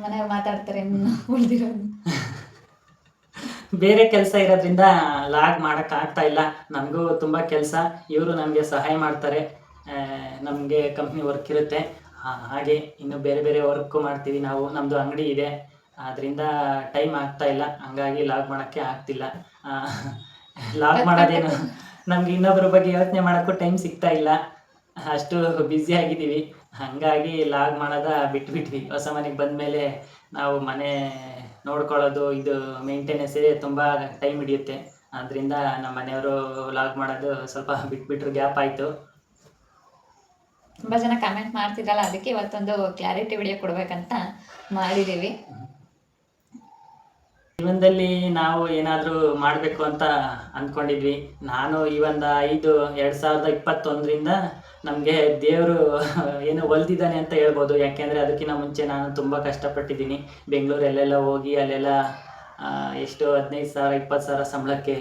ಮನೆಯವ್ರು ಮಾತಾಡ್ತಾರೆ ಉಳಿದಿರೋದು. ಬೇರೆ ಕೆಲಸ ಇರೋದ್ರಿಂದ ಲಾಗ್ ಮಾಡೋಕ್ಕಾಗ್ತಾ ಇಲ್ಲ. ನನಗೂ ತುಂಬ ಕೆಲಸ, ಇವರು ನಮಗೆ ಸಹಾಯ ಮಾಡ್ತಾರೆ. ನಮಗೆ ಕಂಪ್ನಿ ವರ್ಕ್ ಇರುತ್ತೆ, ಹಾಗೆ ಇನ್ನು ಬೇರೆ ಬೇರೆ ವರ್ಕು ಮಾಡ್ತೀವಿ ನಾವು. ನಮ್ಮದು ಅಂಗಡಿ ಇದೆ, ಅದರಿಂದ ಟೈಮ್ ಆಗ್ತಾ ಇಲ್ಲ. ಹಂಗಾಗಿ ಲಾಗ್ ಮಾಡೋಕ್ಕೆ ಆಗ್ತಿಲ್ಲ. ಲಾಗ್ ಮಾಡೋದೇನು, ನಮ್ಗೆ ಇನ್ನೊಬ್ಬರ ಬಗ್ಗೆ ಯೋಚನೆ ಮಾಡೋಕ್ಕೂ ಟೈಮ್ ಸಿಗ್ತಾ ಇಲ್ಲ, ಅಷ್ಟು ಬ್ಯುಸಿ ಆಗಿದ್ದೀವಿ. ಹಾಗಾಗಿ ಲಾಗ್ ಮಾಡೋದ ಬಿಟ್ಬಿಟ್ವಿ. ಹೊಸ ಮನೆಗೆ ಬಂದಮೇಲೆ ನಾವು ಮನೆ ನೋಡ್ಕೊಳ್ಳೋದು, ಇದು ಮೇಂಟೆನೆನ್ಸೇ ತುಂಬ ಟೈಮ್ ಹಿಡಿಯುತ್ತೆ. ಆದ್ದರಿಂದ ನಮ್ಮ ಮನೆಯವರು ಲಾಗ್ ಮಾಡೋದು ಸ್ವಲ್ಪ ಬಿಟ್ಬಿಟ್ರು, ಗ್ಯಾಪ್ ಆಯಿತು. ತುಂಬ ಜನ ಕಮೆಂಟ್ ಮಾಡ್ತಿದ್ರಲ್ಲ, ಅದಕ್ಕೆ ಇವತ್ತೊಂದು ಕ್ಲಾರಿಟಿ ವಿಡಿಯೋ ಕೊಡಬೇಕಂತ ಮಾಡಿದ್ದೀವಿ. ಜೀವನದಲ್ಲಿ ನಾವು ಏನಾದರೂ ಮಾಡಬೇಕು ಅಂತ ಅಂದ್ಕೊಂಡಿದ್ವಿ. ನಾನು ಈ ಒಂದು 2021ರಿಂದ ನಮಗೆ ದೇವರು ಏನು ಒಲ್ದಿದ್ದಾನೆ ಅಂತ ಹೇಳ್ಬೋದು. ಯಾಕೆಂದರೆ ಅದಕ್ಕಿಂತ ಮುಂಚೆ ನಾನು ತುಂಬ ಕಷ್ಟಪಟ್ಟಿದ್ದೀನಿ. ಬೆಂಗಳೂರಲ್ಲೆಲ್ಲ ಹೋಗಿ ಅಲ್ಲೆಲ್ಲ ಎಷ್ಟು 15,000 20,000 ಸಂಬಳಕ್ಕೆ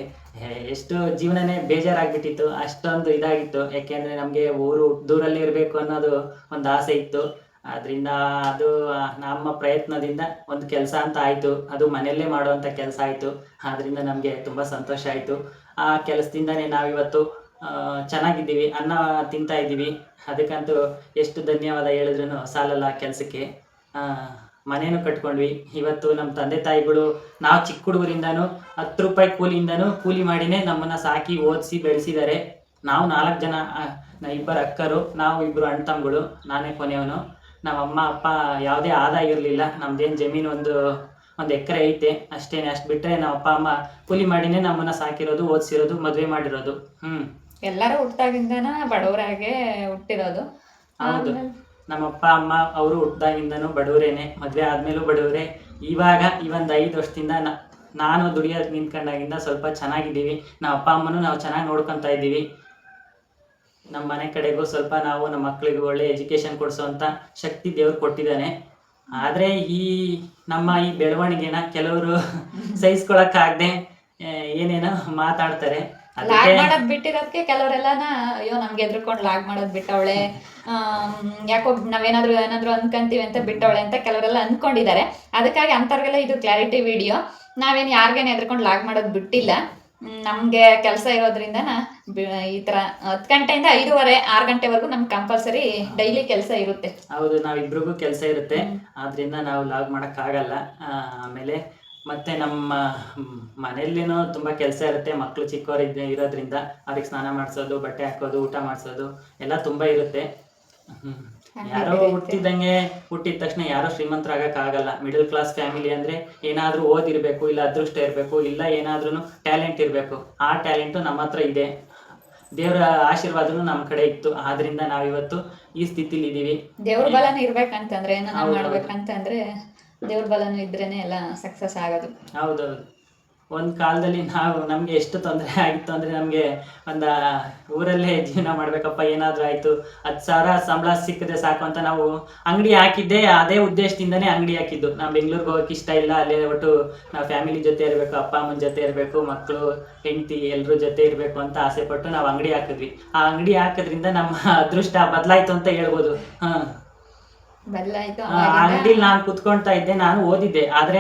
ಎಷ್ಟು ಜೀವನನೇ ಬೇಜಾರಾಗಿಬಿಟ್ಟಿತ್ತು. ಅಷ್ಟೊಂದು ಇದಾಗಿತ್ತು. ಯಾಕೆಂದರೆ ನಮಗೆ ಊರು ದೂರಲ್ಲಿ ಇರಬೇಕು ಅನ್ನೋದು ಒಂದು ಆಸೆ ಇತ್ತು. ಆದ್ದರಿಂದ ಅದು ನಮ್ಮ ಪ್ರಯತ್ನದಿಂದ ಒಂದು ಕೆಲಸ ಅಂತ ಆಯಿತು. ಅದು ಮನೆಯಲ್ಲೇ ಮಾಡುವಂಥ ಕೆಲಸ ಆಯಿತು. ಆದ್ದರಿಂದ ನಮಗೆ ತುಂಬ ಸಂತೋಷ ಆಯಿತು. ಆ ಕೆಲಸದಿಂದನೇ ನಾವಿವತ್ತು ಚೆನ್ನಾಗಿದ್ದೀವಿ, ಅನ್ನ ತಿಂತಾ ಇದ್ದೀವಿ. ಅದಕ್ಕಂತೂ ಎಷ್ಟು ಧನ್ಯವಾದ ಹೇಳಿದ್ರೂ ಸಾಲಲ್ಲ. ಕೆಲಸಕ್ಕೆ ಮನೇನೂ ಕಟ್ಕೊಂಡ್ವಿ. ಇವತ್ತು ನಮ್ಮ ತಂದೆ ತಾಯಿಗಳು ನಾವು ಚಿಕ್ಕ ಹುಡುಗರಿಂದನೂ 10 ರೂಪಾಯಿ ಕೂಲಿಯಿಂದನೂ ಕೂಲಿ ಮಾಡಿನೇ ನಮ್ಮನ್ನು ಸಾಕಿ ಓದಿಸಿ ಬೆಳೆಸಿದ್ದಾರೆ. ನಾವು 4 ಜನ, 2 ಅಕ್ಕರು, ನಾವು 2 ಅಣ್ಣ ತಮ್ಮಗಳು, ನಾನೇ ಕೊನೆಯವನು. ನಮ್ಮ ಅಮ್ಮ ಅಪ್ಪ ಯಾವುದೇ ಆದಾಯ ಇರಲಿಲ್ಲ. ನಮ್ಮದೇನು ಜಮೀನು ಒಂದು ಎಕರೆ ಐತೆ ಅಷ್ಟೇ. ಅಷ್ಟು ಬಿಟ್ಟರೆ ನಮ್ಮ ಅಪ್ಪ ಅಮ್ಮ ಕೂಲಿ ಮಾಡಿನೇ ನಮ್ಮನ್ನು ಸಾಕಿರೋದು, ಓದಿಸಿರೋದು, ಮದುವೆ ಮಾಡಿರೋದು. ಎಲ್ಲರೂ ಹುಟ್ಟಿದಾಗಿಂದನ ಬಡವರಾಗೆ ಹುಟ್ಟಿರೋದು. ಹೌದು, ನಮ್ಮ ಅಪ್ಪ ಅಮ್ಮ ಅವರು ಹುಟ್ಟಿದಾಗಿಂದನೂ ಬಡವರೇನೆ, ಮದುವೆ ಆದಮೇಲೂ ಬಡವರೇ. ಇವಾಗ ಈ ಒಂದು 5 ವರ್ಷದಿಂದ ನಾನು ದುಡಿಯೋದು ನಿಂತ್ಕೊಂಡಾಗಿಂದ ಸ್ವಲ್ಪ ಚೆನ್ನಾಗಿದ್ದೀವಿ. ನಮ್ಮ ಅಪ್ಪ ಅಮ್ಮನೂ ನಾವು ಚೆನ್ನಾಗಿ ನೋಡ್ಕೊತಾ ಇದ್ದೀವಿ. ನಮ್ಮ ಮನೆ ಕಡೆಗೂ ಸ್ವಲ್ಪ ನಾವು ನಮ್ಮ ಮಕ್ಕಳಿಗೆ ಒಳ್ಳೆ ಎಜುಕೇಷನ್ ಕೊಡಿಸೋವಂಥ ಶಕ್ತಿ ದೇವ್ರು ಕೊಟ್ಟಿದ್ದಾನೆ. ಆದರೆ ನಮ್ಮ ಈ ಬೆಳವಣಿಗೆನ ಕೆಲವರು ಸಹಿಸ್ಕೊಳಕ್ಕಾಗದೆ ಏನೇನೋ ಮಾತಾಡ್ತಾರೆ. ಲಾಗ್ ಮಾಡೋದ್ ಬಿಟ್ಟಿರೋದಕ್ಕೆ ಕೆಲವರೆಲ್ಲನ ಅಯ್ಯೋ ನಮ್ಗೆ ಎದ್ರುಕೊಂಡು ಲಾಗ್ ಮಾಡೋದ್ ಬಿಟ್ಟವಳೆ ಯಾಕೋ ಏನಾದರೂ ಅನ್ಕೊಂತೀವಿ ಅಂತ ಬಿಟ್ಟವಳೆ ಅಂತ ಕೆಲವರೆಲ್ಲ ಅಂದ್ಕೊಂಡಿದ್ದಾರೆ. ಅದಕ್ಕಾಗಿ ಅಂಥವ್ರಿಗೆಲ್ಲ ಇದು ಕ್ಲಾರಿಟಿ ವಿಡಿಯೋ. ನಾವೇನು ಯಾರಿಗೇನು ಹೆದರ್ಕೊಂಡು ಲಾಗ್ ಮಾಡೋದು ಬಿಟ್ಟಿಲ್ಲ. ನಮಗೆ ಕೆಲಸ ಇರೋದ್ರಿಂದ ಈ ಥರ 10 ಗಂಟೆಯಿಂದ 5:30 6 ಗಂಟೆವರೆಗೂ ನಮ್ಗೆ ಕಂಪಲ್ಸರಿ ಡೈಲಿ ಕೆಲಸ ಇರುತ್ತೆ. ಹೌದು, ನಾವಿಬ್ರಿಗೂ ಕೆಲಸ ಇರುತ್ತೆ, ಆದ್ರಿಂದ ನಾವು ಲಾಗ್ ಮಾಡೋಕ್ಕಾಗಲ್ಲ. ಆಮೇಲೆ ಮತ್ತೆ ನಮ್ಮ ಮನೆಯಲ್ಲೇನೋ ತುಂಬ ಕೆಲಸ ಇರುತ್ತೆ. ಮಕ್ಕಳು ಚಿಕ್ಕವರು ಇರೋದ್ರಿಂದ ಅವ್ರಿಗೆ ಸ್ನಾನ ಮಾಡಿಸೋದು, ಬಟ್ಟೆ ಹಾಕೋದು, ಊಟ ಮಾಡಿಸೋದು ಎಲ್ಲ ತುಂಬ ಇರುತ್ತೆ. ಯಾರೋ ಹುಟ್ಟಿದ ತಕ್ಷಣ ಯಾರೋ ಶ್ರೀಮಂತರಾಗಕ್ಕಾಗಲ್ಲ. ಮಿಡಲ್ ಕ್ಲಾಸ್ ಫ್ಯಾಮಿಲಿ ಅಂದರೆ ಏನಾದರೂ ಓದಿರಬೇಕು, ಇಲ್ಲ ಅದೃಷ್ಟ ಇರಬೇಕು, ಇಲ್ಲ ಏನಾದ್ರೂ ಟ್ಯಾಲೆಂಟ್ ಇರಬೇಕು. ಆ ಟ್ಯಾಲೆಂಟು ನಮ್ಮ ಹತ್ರ ಇದೆ. ದೇವರ ಆಶೀರ್ವಾದನೂ ನಮ್ಮ ಕಡೆ ಇತ್ತು, ಆದ್ರಿಂದ ನಾವಿವತ್ತು ಈ ಸ್ಥಿತಿಲಿ ಇದ್ದೀವಿ. ದೇವ್ರ ಬಲನೂ ಇರ್ಬೇಕಂತಂದ್ರೆ, ಏನಾರ ಮಾಡ್ಬೇಕಂತಂದ್ರೆ ದೇವ್ರ ಬಲನೂ ಇದ್ರೇನೆ ಎಲ್ಲ ಸಕ್ಸಸ್ ಆಗೋದು. ಹೌದೌದು. ಒಂದು ಕಾಲದಲ್ಲಿ ನಮಗೆ ಎಷ್ಟು ತೊಂದರೆ ಆಗಿತ್ತು ಅಂದರೆ, ನಮಗೆ ಒಂದು ಊರಲ್ಲೇ ಜೀವನ ಮಾಡಬೇಕಪ್ಪ, ಏನಾದರೂ ಆಯಿತು 10,000 ಸಂಬಳ ಸಿಕ್ಕದೆ ಸಾಕು ಅಂತ ನಾವು ಅಂಗಡಿ ಹಾಕಿದ್ದೆ. ಅದೇ ಉದ್ದೇಶದಿಂದನೇ ಅಂಗಡಿ ಹಾಕಿದ್ದು. ನಾವು ಬೆಂಗಳೂರಿಗೆ ಹೋಗೋಕೆ ಇಷ್ಟ ಇಲ್ಲ, ಅಲ್ಲೇ ಒಟ್ಟು ನಾವು ಫ್ಯಾಮಿಲಿ ಜೊತೆ ಇರಬೇಕು, ಅಪ್ಪ ಅಮ್ಮನ ಜೊತೆ ಇರಬೇಕು, ಮಕ್ಕಳು ಹೆಂಡತಿ ಎಲ್ಲರ ಜೊತೆ ಇರಬೇಕು ಅಂತ ಆಸೆ ಪಟ್ಟು ನಾವು ಅಂಗಡಿ ಹಾಕಿದ್ವಿ. ಆ ಅಂಗಡಿ ಹಾಕೋದ್ರಿಂದ ನಮ್ಮ ಅದೃಷ್ಟ ಬದಲಾಯಿತು ಅಂತ ಹೇಳ್ಬೋದು. ಅಂಗಡಿಲಿ ನಾನು ಕುತ್ಕೊಳ್ತಾ ಇದ್ದೆ, ನಾನು ಓದಿದ್ದೆ, ಆದ್ರೆ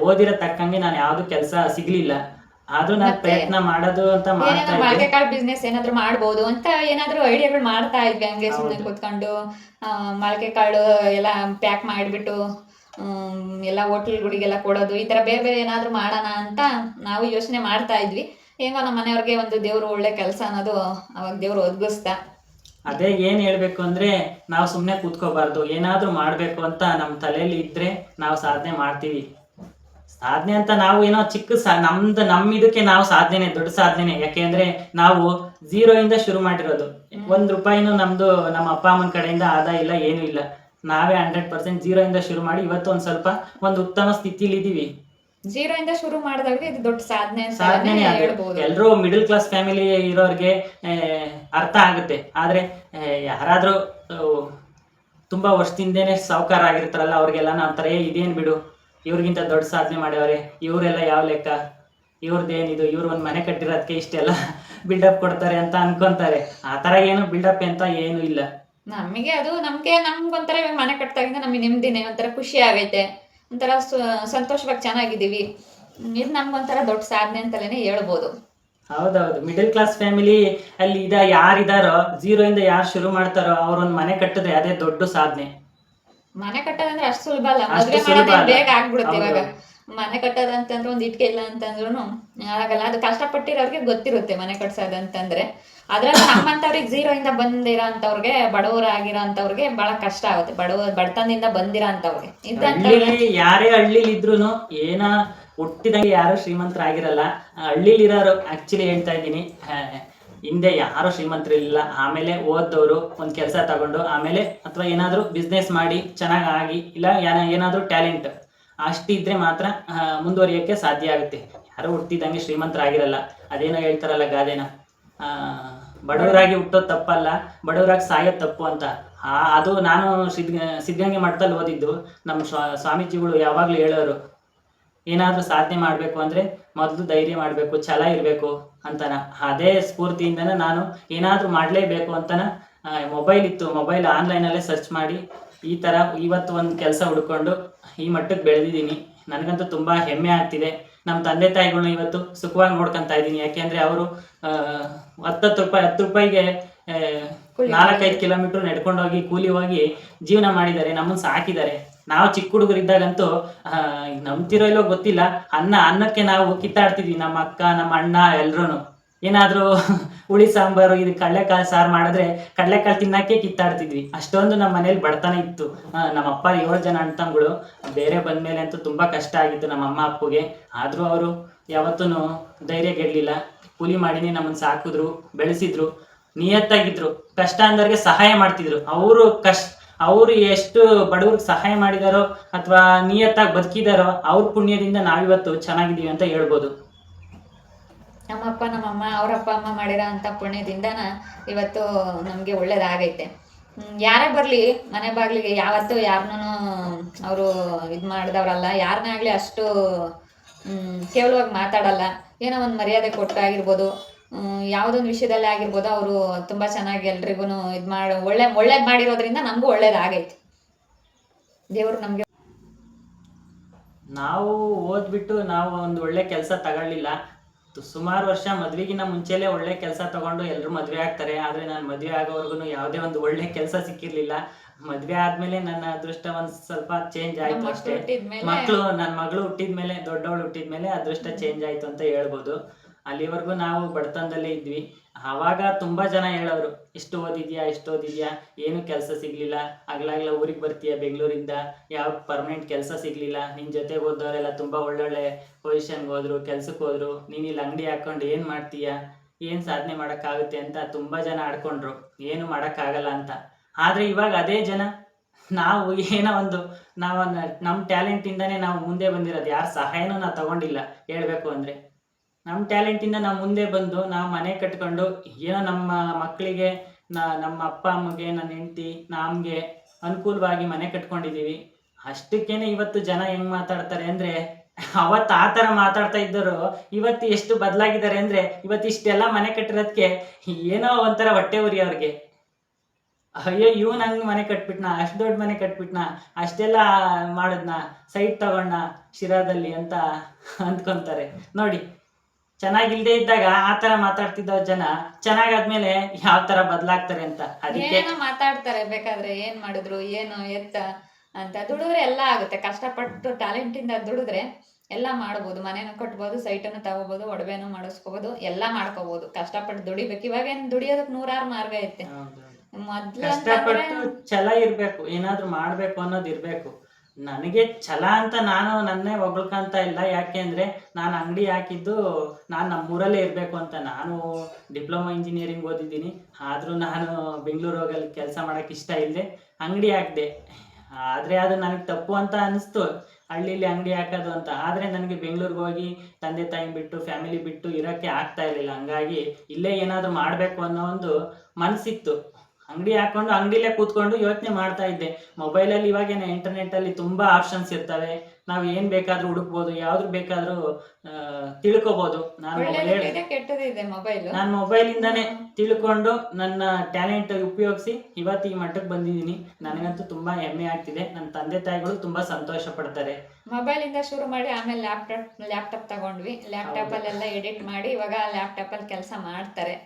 ಓದಿರೋ ತಕ್ಕಂಗೆ ನಾನು ಯಾವ್ದು ಕೆಲಸ ಸಿಗ್ಲಿಲ್ಲ. ಆದ್ರೂ ನಾನು ಪ್ರಯತ್ನ ಮಾಡೋದು ಅಂತ ಮಾಡ್ತಾ ಇದ್ದೆ. ಮೊಳಕೆ ಕಾಳು ಬಿಸ್ನೆಸ್ ಏನಾದ್ರು ಮಾಡ್ಬೋದು ಅಂತ ಏನಾದ್ರು ಐಡಿಯಾಗಳು ಮಾಡ್ತಾ ಇದ್ವಿ. ಹಂಗೆ ಸುಮ್ಮನೆ ಕುತ್ಕೊಂಡು ಮೊಳಕೆ ಕಾಳು ಎಲ್ಲ ಪ್ಯಾಕ್ ಮಾಡಿಬಿಟ್ಟು ಎಲ್ಲ ಹೋಟೆಲ್ಗಳಿಗೆಲ್ಲ ಕೊಡೋದು, ಈ ತರ ಬೇರೆ ಬೇರೆ ಏನಾದ್ರು ಮಾಡೋಣ ಅಂತ ನಾವು ಯೋಚನೆ ಮಾಡ್ತಾ ಇದ್ವಿ. ಹೆಂಗೋ ನಮ್ಮ ಮನೆಯವ್ರಿಗೆ ಒಂದು ದೇವ್ರು ಒಳ್ಳೆ ಕೆಲಸ ಅನ್ನೋದು ಅವಾಗ ದೇವ್ರು ಒದಗಿಸ್ತಾ. ಅದೇ ಏನ್ ಹೇಳ್ಬೇಕು ಅಂದ್ರೆ, ನಾವು ಸುಮ್ಮನೆ ಕೂತ್ಕೋಬಾರ್ದು, ಏನಾದ್ರೂ ಮಾಡ್ಬೇಕು ಅಂತ ನಮ್ಮ ತಲೆಯಲ್ಲಿ ಇದ್ರೆ ನಾವು ಸಾಧನೆ ಮಾಡ್ತೀವಿ. ಸಾಧನೆ ಅಂತ ನಾವು ಏನೋ ಚಿಕ್ಕ ನಮ್ಮಿದಕ್ಕೆ ನಾವು ಸಾಧನೆ, ದೊಡ್ಡ ಸಾಧನೆ. ಯಾಕೆಂದ್ರೆ ನಾವು 0 ಇಂದ ಶುರು ಮಾಡಿರೋದು. 1 ರೂಪಾಯಿನೂ ನಮ್ದು ನಮ್ಮ ಅಪ್ಪ ಅಮ್ಮನ ಕಡೆಯಿಂದ ಆದಾಯ ಇಲ್ಲ, ಏನೂ ಇಲ್ಲ. ನಾವೇ 100% 0 ಇಂದ ಶುರು ಮಾಡಿ ಇವತ್ತು ಒಂದು ಉತ್ತಮ ಸ್ಥಿತಿಲಿ ಇದೀವಿ. 0 ಇಂದ ಶುರು ಮಾಡಿದವ್ರಿಗೆ ಇದು ದೊಡ್ಡ ಸಾಧನೆ. ಎಲ್ಲರೂ ಮಿಡಲ್ ಕ್ಲಾಸ್ ಫ್ಯಾಮಿಲಿ ಇರೋರಿಗೆ ಅರ್ಥ ಆಗುತ್ತೆ. ಆದ್ರೆ ಯಾರಾದ್ರೂ ತುಂಬಾ ವರ್ಷದಿಂದೇನೆ ಸಾಹುಕಾರ ಆಗಿರ್ತಾರಲ್ಲ, ಅವ್ರಿಗೆಲ್ಲ ನಾವು ತರ ಇದೇನ್ ಬಿಡು, ಇವ್ರಿಗಿಂತ ದೊಡ್ಡ ಸಾಧನೆ ಮಾಡ್ಯವ್ರೆ, ಇವರೆಲ್ಲ ಯಾವ ಲೆಕ್ಕ, ಇವ್ರದ್ದೇನಿದು, ಇವ್ರು ಒಂದು ಮನೆ ಕಟ್ಟಿರೋದಕ್ಕೆ ಇಷ್ಟೆಲ್ಲ ಬಿಲ್ಡಪ್ ಕೊಡ್ತಾರೆ ಅಂತ ಅನ್ಕೊಂತಾರೆ. ಆ ತರ ಏನು ಬಿಲ್ಡಪ್ ಅಂತ ಏನು ಇಲ್ಲ. ನಮಗೆ ಅದು ನಮ್ಗೊಂಥರ ಮನೆ ಕಟ್ಟಿದಾಗಿಂದ ನಮಗೆ ನೆಮ್ಮದಿನೇ, ಒಂಥರ ಖುಷಿ ಆಗೈತೆ, ಒಂಥರ ಸಂತೋಷವಾಗಿ ಚೆನ್ನಾಗಿದ್ದೀವಿ. ಇದು ನಮ್ಗೊಂಥರ ದೊಡ್ಡ ಸಾಧನೆ ಅಂತಲೇ ಹೇಳ್ಬೋದು. ಹೌದೌದು. ಮಿಡಲ್ ಕ್ಲಾಸ್ ಫ್ಯಾಮಿಲಿ ಅಲ್ಲಿ ಯಾರಿದಾರೋ, 0 ಇಂದ ಯಾರು ಶುರು ಮಾಡ್ತಾರೋ ಅವ್ರೊಂದು ಮನೆ ಕಟ್ಟಿದ್ರೆ ಅದೇ ದೊಡ್ಡ ಸಾಧನೆ. ಮನೆ ಕಟ್ಟೋದಂದ್ರೆ ಅಷ್ಟು ಸುಲಭ ಅಲ್ಲ. ಮದುವೆ ಮಾಡೋದೇ ಬೇಗ ಆಗ್ಬಿಡುತ್ತೆ. ಇವಾಗ ಮನೆ ಕಟ್ಟೋದಂತಂದ್ರೆ ಒಂದು ಇಟ್ಕೆ ಇಲ್ಲ ಅಂತಂದ್ರೂ ಆಗಲ್ಲ. ಅದು ಕಷ್ಟಪಟ್ಟಿರೋರಿಗೆ ಗೊತ್ತಿರುತ್ತೆ ಮನೆ ಕಟ್ಸೋದಂತಂದ್ರೆ. ಅದ್ರಲ್ಲಿ ನಮ್ಮಂತವ್ರಿಗೆ 0 ಇಂದ ಬಂದಿರೋ ಅಂತವ್ರಿಗೆ, ಬಡವರಾಗಿರೋ ಅಂತವ್ರಿಗೆ ಬಹಳ ಕಷ್ಟ ಆಗುತ್ತೆ. ಬಡತನದಿಂದ ಬಂದಿರೋ ಅಂತವ್ರಿಗೆ. ಯಾರೇ ಹಳ್ಳಿಲಿ ಇದ್ರು ಹುಟ್ಟಿದಂಗೆ ಯಾರು ಶ್ರೀಮಂತರಾಗಿರಲ್ಲ. ಹಳ್ಳಿಲಿ ಇರೋರು ಆಕ್ಚುಲಿ ಹೇಳ್ತಾ ಇದ್ದೀನಿ, ಹಿಂದೆ ಯಾರು ಶ್ರೀಮಂತರಿಲ್ಲ. ಆಮೇಲೆ ಓದ್ದವರು ಒಂದು ಕೆಲಸ ತಗೊಂಡು, ಆಮೇಲೆ ಅಥವಾ ಏನಾದರೂ ಬಿಸ್ನೆಸ್ ಮಾಡಿ ಚೆನ್ನಾಗಿ ಇಲ್ಲ ಏನಾದರೂ ಟ್ಯಾಲೆಂಟ್ ಅಷ್ಟಿದ್ರೆ ಮಾತ್ರ ಮುಂದುವರಿಯೋಕ್ಕೆ ಸಾಧ್ಯ ಆಗುತ್ತೆ. ಯಾರು ಹುಟ್ಟಿದಂಗೆ ಶ್ರೀಮಂತರಾಗಿರಲ್ಲ. ಅದೇನೋ ಹೇಳ್ತಾರಲ್ಲ ಗಾದೆನ, ಬಡವರಾಗಿ ಹುಟ್ಟೋದು ತಪ್ಪಲ್ಲ, ಬಡವರಾಗಿ ಸಾಯೋದು ತಪ್ಪು ಅಂತ. ಅದು ನಾನು ಸಿದ್ಧಗಂಗೆ ಮಠದಲ್ಲಿ ಓದಿದ್ದು. ನಮ್ಮ ಸ್ವಾಮೀಜಿಗಳು ಯಾವಾಗಲೂ ಹೇಳೋರು, ಏನಾದರೂ ಸಾಧನೆ ಮಾಡಬೇಕು ಅಂದರೆ ಮೊದಲು ಧೈರ್ಯ ಮಾಡಬೇಕು, ಛಲ ಇರಬೇಕು ಅಂತನ. ಅದೇ ಸ್ಫೂರ್ತಿಯಿಂದನೇ ನಾನು ಏನಾದರೂ ಮಾಡಲೇಬೇಕು ಅಂತನ ಮೊಬೈಲ್ ಇತ್ತು, ಮೊಬೈಲ್ ಆನ್ಲೈನಲ್ಲೇ ಸರ್ಚ್ ಮಾಡಿ ಈ ಥರ ಇವತ್ತು ಒಂದು ಕೆಲಸ ಹುಡ್ಕೊಂಡು ಈ ಮಟ್ಟಕ್ಕೆ ಬೆಳೆದಿದ್ದೀನಿ. ನನಗಂತೂ ತುಂಬ ಹೆಮ್ಮೆ ಆಗ್ತಿದೆ. ನಮ್ಮ ತಂದೆ ತಾಯಿಗಳನ್ನ ಇವತ್ತು ಸುಖವಾಗಿ ನೋಡ್ಕೊತಾ ಇದ್ದೀನಿ. ಯಾಕೆಂದರೆ ಅವರು 10 ರೂಪಾಯಿಗೆ 4-5 ಕಿಲೋಮೀಟ್ರ್ ನಡ್ಕೊಂಡು ಹೋಗಿ ಕೂಲಿ ಹೋಗಿ ಜೀವನ ಮಾಡಿದ್ದಾರೆ, ನಮ್ಮನ್ನು ಸಾಕಿದ್ದಾರೆ. ನಾವು ಚಿಕ್ಕ ಹುಡುಗರಿದ್ದಾಗಂತೂ ನಂಬ್ತಿರೋ ಇಲ್ಲೋ ಗೊತ್ತಿಲ್ಲ, ಅನ್ನಕ್ಕೆ ನಾವು ಕಿತ್ತಾಡ್ತಿದ್ವಿ. ನಮ್ಮ ಅಕ್ಕ, ನಮ್ಮ ಅಣ್ಣ ಎಲ್ರೂ ಏನಾದರೂ ಹುಳಿ ಸಾಂಬಾರು, ಇದು ಕಡಲೆಕಾಳು ಸಾರು ಮಾಡಿದ್ರೆ ಕಡಲೆಕಾಳು ತಿನ್ನೋಕ್ಕೆ ಕಿತ್ತಾಡ್ತಿದ್ವಿ. ಅಷ್ಟೊಂದು ನಮ್ಮ ಮನೇಲಿ ಬಡತನ ಇತ್ತು. ನಮ್ಮ ಅಪ್ಪ 7 ಜನ ಅಣ್ಣ ತಮ್ಮಗಳು. ಬೇರೆ ಬಂದಮೇಲೆ ಅಂತೂ ತುಂಬ ಕಷ್ಟ ಆಗಿತ್ತು ನಮ್ಮ ಅಮ್ಮ ಅಪ್ಪಗೆ. ಆದರೂ ಅವರು ಯಾವತ್ತೂ ಧೈರ್ಯ ಗೆಡಲಿಲ್ಲ. ಕೂಲಿ ಮಾಡಿನೇ ನಮ್ಮನ್ನು ಸಾಕಿದ್ರು, ಬೆಳೆಸಿದ್ರು, ನಿಯತ್ತಾಗಿದ್ರು. ಕಷ್ಟ ಅಂದವ್ರಿಗೆ ಸಹಾಯ ಮಾಡ್ತಿದ್ರು. ಅವರು ಎಷ್ಟು ಬಡವ್ರಿಗೆ ಸಹಾಯ ಮಾಡಿದಾರೋ ಅಥವಾ ನಿಯತ್ತಾಗಿ ಬದುಕಿದಾರೋ ಅವ್ರ ಪುಣ್ಯದಿಂದ ನಾವಿವತ್ತು ಚೆನ್ನಾಗಿದ್ದೀವಿ ಅಂತ ಹೇಳ್ಬೋದು. ನಮ್ಮಪ್ಪ ನಮ್ಮಮ್ಮ ಅವ್ರ ಅಪ್ಪ ಅಮ್ಮ ಮಾಡಿರೋ ಅಂಥ ಪುಣ್ಯದಿಂದನ ಇವತ್ತು ನಮಗೆ ಒಳ್ಳೇದಾಗೈತೆ. ಯಾರೇ ಬರಲಿ ಮನೆ ಬಾಗಿಲಿಗೆ ಯಾವತ್ತೂ ಯಾರನ್ನೂ ಅವರು ಇದು ಮಾಡಿದವ್ರಲ್ಲ. ಯಾರನ್ನೇ ಆಗಲಿ ಅಷ್ಟು ಕೇವಲವಾಗಿ ಮಾತಾಡಲ್ಲ. ಏನೋ ಒಂದು ಮರ್ಯಾದೆ ಕೊಟ್ಟಾಗಿರ್ಬೋದು, ಯಾವುದೊಂದು ವಿಷಯದಲ್ಲೇ ಆಗಿರ್ಬೋದು ಅವರು ತುಂಬ ಚೆನ್ನಾಗಿ ಎಲ್ರಿಗೂ ಇದು ಮಾಡಿ ಒಳ್ಳೇದು ಮಾಡಿರೋದ್ರಿಂದ ನಮಗೂ ಒಳ್ಳೇದಾಗೈತೆ. ದೇವರು ನಮಗೆ ನಾವು ಓದ್ಬಿಟ್ಟು ನಾವು ಒಂದು ಒಳ್ಳೆ ಕೆಲಸ ತಗೊಳ್ಳಿಲ್ಲ. ಸುಮಾರು ವರ್ಷ ಮದ್ವೆಗಿನ್ನ ಮುಂಚೆಲೆ ಒಳ್ಳೆ ಕೆಲಸ ತಗೊಂಡು ಎಲ್ಲರೂ ಮದುವೆ ಆಗ್ತಾರೆ. ಆದರೆ ನಾನು ಮದುವೆ ಆಗೋವರೆಗೂ ಯಾವುದೇ ಒಂದು ಒಳ್ಳೆ ಕೆಲಸ ಸಿಕ್ಕಿರ್ಲಿಲ್ಲ. ಮದುವೆ ಆದ್ಮೇಲೆ ನನ್ನ ಅದೃಷ್ಟ ಒಂದು ಸ್ವಲ್ಪ ಚೇಂಜ್ ಆಯ್ತು ಅಷ್ಟೇ. ನನ್ನ ಮಗಳು ಹುಟ್ಟಿದ್ಮೇಲೆ, ದೊಡ್ಡವಳು ಹುಟ್ಟಿದ್ಮೇಲೆ ಅದೃಷ್ಟ ಚೇಂಜ್ ಆಯ್ತು ಅಂತ ಹೇಳ್ಬೋದು. ಅಲ್ಲಿವರೆಗೂ ನಾವು ಬಡತನದಲ್ಲೇ ಇದ್ವಿ. ಆವಾಗ ತುಂಬಾ ಜನ ಹೇಳೋರು, ಇಷ್ಟು ಓದಿದ್ಯಾ, ಏನು ಕೆಲಸ ಸಿಗ್ಲಿಲ್ಲ, ಆಗ್ಲಾಗ್ಲ ಊರಿಗೆ ಬರ್ತೀಯ ಬೆಂಗಳೂರಿಂದ, ಯಾವ ಪರ್ಮನೆಂಟ್ ಕೆಲಸ ಸಿಗ್ಲಿಲ್ಲ, ನಿನ್ ಜೊತೆ ಓದೋರೆಲ್ಲ ತುಂಬಾ ಒಳ್ಳೊಳ್ಳೆ ಪೊಸಿಷನ್ಗೆ ಹೋದ್ರು, ಕೆಲ್ಸಕ್ಕೆ ಹೋದ್ರು, ನೀನ್ ಇಲ್ಲಿ ಅಂಗಡಿ ಹಾಕೊಂಡು ಏನ್ ಮಾಡ್ತೀಯ, ಏನ್ ಸಾಧನೆ ಮಾಡಕ್ಕಾಗುತ್ತೆ ಅಂತ ತುಂಬಾ ಜನ ಆಡ್ಕೊಂಡ್ರು, ಏನು ಮಾಡಕ್ಕಾಗಲ್ಲ ಅಂತ. ಆದ್ರೆ ಇವಾಗ ಅದೇ ಜನ ನಾವು ಏನೋ ಒಂದು ನಮ್ಮ ಟ್ಯಾಲೆಂಟ್ ಇಂದಾನೆ ನಾವು ಮುಂದೆ ಬಂದಿರೋದು. ಯಾರ ಸಹಾಯನೂ ನಾವು ತಗೊಂಡಿಲ್ಲ. ಹೇಳ್ಬೇಕು ಅಂದ್ರೆ ನಮ್ಮ ಟ್ಯಾಲೆಂಟಿಂದ ನಾವು ಮುಂದೆ ಬಂದು ನಾವು ಮನೆ ಕಟ್ಕೊಂಡು ಏನೋ ನಮ್ಮ ಮಕ್ಕಳಿಗೆ, ನಮ್ಮ ಅಪ್ಪ ಅಮ್ಮಗೆ, ನನ್ನ ಹೆಂಡತಿ, ನಮಗೆ ಅನುಕೂಲವಾಗಿ ಮನೆ ಕಟ್ಕೊಂಡಿದ್ದೀವಿ. ಅಷ್ಟಕ್ಕೇನೆ ಇವತ್ತು ಜನ ಹೆಂಗ್ ಮಾತಾಡ್ತಾರೆ ಅಂದ್ರೆ, ಅವತ್ತು ಆ ಥರ ಮಾತಾಡ್ತಾ ಇದ್ದರು ಇವತ್ತು ಎಷ್ಟು ಬದಲಾಗಿದ್ದಾರೆ ಅಂದ್ರೆ, ಇವತ್ತು ಇಷ್ಟೆಲ್ಲ ಮನೆ ಕಟ್ಟಿರೋದಕ್ಕೆ ಏನೋ ಒಂಥರ ಹೊಟ್ಟೆ ಉರಿ ಅವ್ರಿಗೆ. ಅಯ್ಯೋ ಇವನ್ ಹಂಗ್ ಮನೆ ಕಟ್ಬಿಟ್ನಾ, ಅಷ್ಟು ದೊಡ್ಡ ಮನೆ ಕಟ್ಬಿಟ್ನಾ, ಅಷ್ಟೆಲ್ಲ ಮಾಡಿದ್ನಾ, ಸೈಟ್ ತಗೊಂಡ ಶಿರಾದಲ್ಲಿ ಅಂತ ಅಂದ್ಕೊಂತಾರೆ. ನೋಡಿ, ಚೆನ್ನಾಗಿಲ್ದೇ ಇದ್ದಾಗ ಆ ತರ ಮಾತಾಡ್ತಿದ್ದ ಜನ ಚೆನ್ನಾಗಾದ್ಮೇಲೆ ಯಾವ ತರ ಬದಲಾಗ್ತಾರೆ ಅಂತ. ಅದಕ್ಕೆ ಏನೋ ಮಾತಾಡ್ತಾರೆ. ಬೇಕಾದ್ರೆ ಏನ್ ಮಾಡಿದ್ರು, ಏನು ಎತ್ತ ಅಂತ. ದುಡಿದ್ರೆ ಎಲ್ಲ ಆಗುತ್ತೆ. ಕಷ್ಟಪಟ್ಟು ಟ್ಯಾಲೆಂಟ್ ಇಂದ ದುಡಿದ್ರೆ ಎಲ್ಲ ಮಾಡ್ಬೋದು. ಮನೇನು ಕಟ್ಬೋದು, ಸೈಟನ್ನು ತಗೋಬಹುದು, ಒಡವೆನೂ ಮಾಡಿಸ್ಕೋಬಹುದು, ಎಲ್ಲ ಮಾಡ್ಕೋಬಹುದು. ಕಷ್ಟಪಟ್ಟು ದುಡಿಬೇಕು. ಇವಾಗ ಏನ್ ದುಡಿಯೋದಕ್ಕೆ 100 ಮಾರ್ಗ ಐತೆ. ಕಷ್ಟಪಟ್ಟು ಛಲ ಇರ್ಬೇಕು, ಏನಾದ್ರು ಮಾಡ್ಬೇಕು ಅನ್ನೋದು ಇರ್ಬೇಕು. ನನಗೆ ಛಲ ಅಂತ ನಾನು ನನ್ನೇ ಹೊಗಳ್ಕಂತ ಇಲ್ಲ. ಯಾಕೆಂದ್ರೆ ನಾನು ಅಂಗಡಿ ಹಾಕಿದ್ದು ನಾನು ನಮ್ಮೂರಲ್ಲೇ ಇರಬೇಕು ಅಂತ. ನಾನು ಡಿಪ್ಲೊಮಾ ಇಂಜಿನಿಯರಿಂಗ್ ಓದಿದ್ದೀನಿ. ಆದರೂ ನಾನು ಬೆಂಗಳೂರು ಹೋಗಲ್ಲಿ ಕೆಲಸ ಮಾಡೋಕ್ಕೆ ಇಷ್ಟ ಇಲ್ಲದೆ ಅಂಗಡಿ ಹಾಕಿದೆ. ಆದರೆ ಅದು ನನಗೆ ತಪ್ಪು ಅಂತ ಅನಿಸ್ತು, ಹಳ್ಳಿಲಿ ಅಂಗಡಿ ಹಾಕೋದು ಅಂತ. ಆದರೆ ನನಗೆ ಬೆಂಗಳೂರಿಗೆ ಹೋಗಿ ತಂದೆ ತಾಯಿ ಬಿಟ್ಟು, ಫ್ಯಾಮಿಲಿ ಬಿಟ್ಟು ಇರೋಕ್ಕೆ ಆಗ್ತಾ ಇರಲಿಲ್ಲ. ಹಂಗಾಗಿ ಇಲ್ಲೇ ಏನಾದರೂ ಮಾಡಬೇಕು ಅನ್ನೋ ಒಂದು ಮನಸ್ಸಿತ್ತು. ಅಂಗಡಿ ಹಾಕೊಂಡು ಅಂಗಡಿಲೇ ಕೂತ್ಕೊಂಡು ಯೋಚನೆ ಮಾಡ್ತಾ ಇದ್ದೆ. ಮೊಬೈಲಲ್ಲಿ ಇವಾಗೇನೆ ಇಂಟರ್ನೆಟ್ಟಲ್ಲಿ ತುಂಬ ಆಪ್ಷನ್ಸ್ ಇರ್ತವೆ. ನಾವು ಏನು ಬೇಕಾದರೂ ಹುಡುಕ್ಬೋದು, ಯಾವ್ದು ಬೇಕಾದರೂ ತಿಳ್ಕೊಬೋದು. ನಾನು ಮೊಬೈಲಿಂದಾನೇ ತಿಳ್ಕೊಂಡು ನನ್ನ ಟ್ಯಾಲೆಂಟ್ ಉಪಯೋಗಿಸಿ ಇವತ್ತು ಈ ಮಟ್ಟಕ್ಕೆ ಬಂದಿದ್ದೀನಿ. ನನಗಂತೂ ತುಂಬ ಹೆಮ್ಮೆ ಆಗ್ತಿದೆ. ನನ್ನ ತಂದೆ ತಾಯಿಗಳು ತುಂಬ ಸಂತೋಷ ಪಡ್ತಾರೆ. ಮೊಬೈಲಿಂದ ಶುರು ಮಾಡಿ ಆಮೇಲೆ ಲ್ಯಾಪ್ಟಾಪ್ ತಗೊಂಡ್ವಿ. ಲ್ಯಾಪ್ಟಾಪಲ್ಲೆಲ್ಲ ಎಡಿಟ್ ಮಾಡಿ ಇವಾಗ ಲ್ಯಾಪ್ಟಾಪಲ್ಲಿ ಕೆಲಸ ಮಾಡ್ತಾರೆ.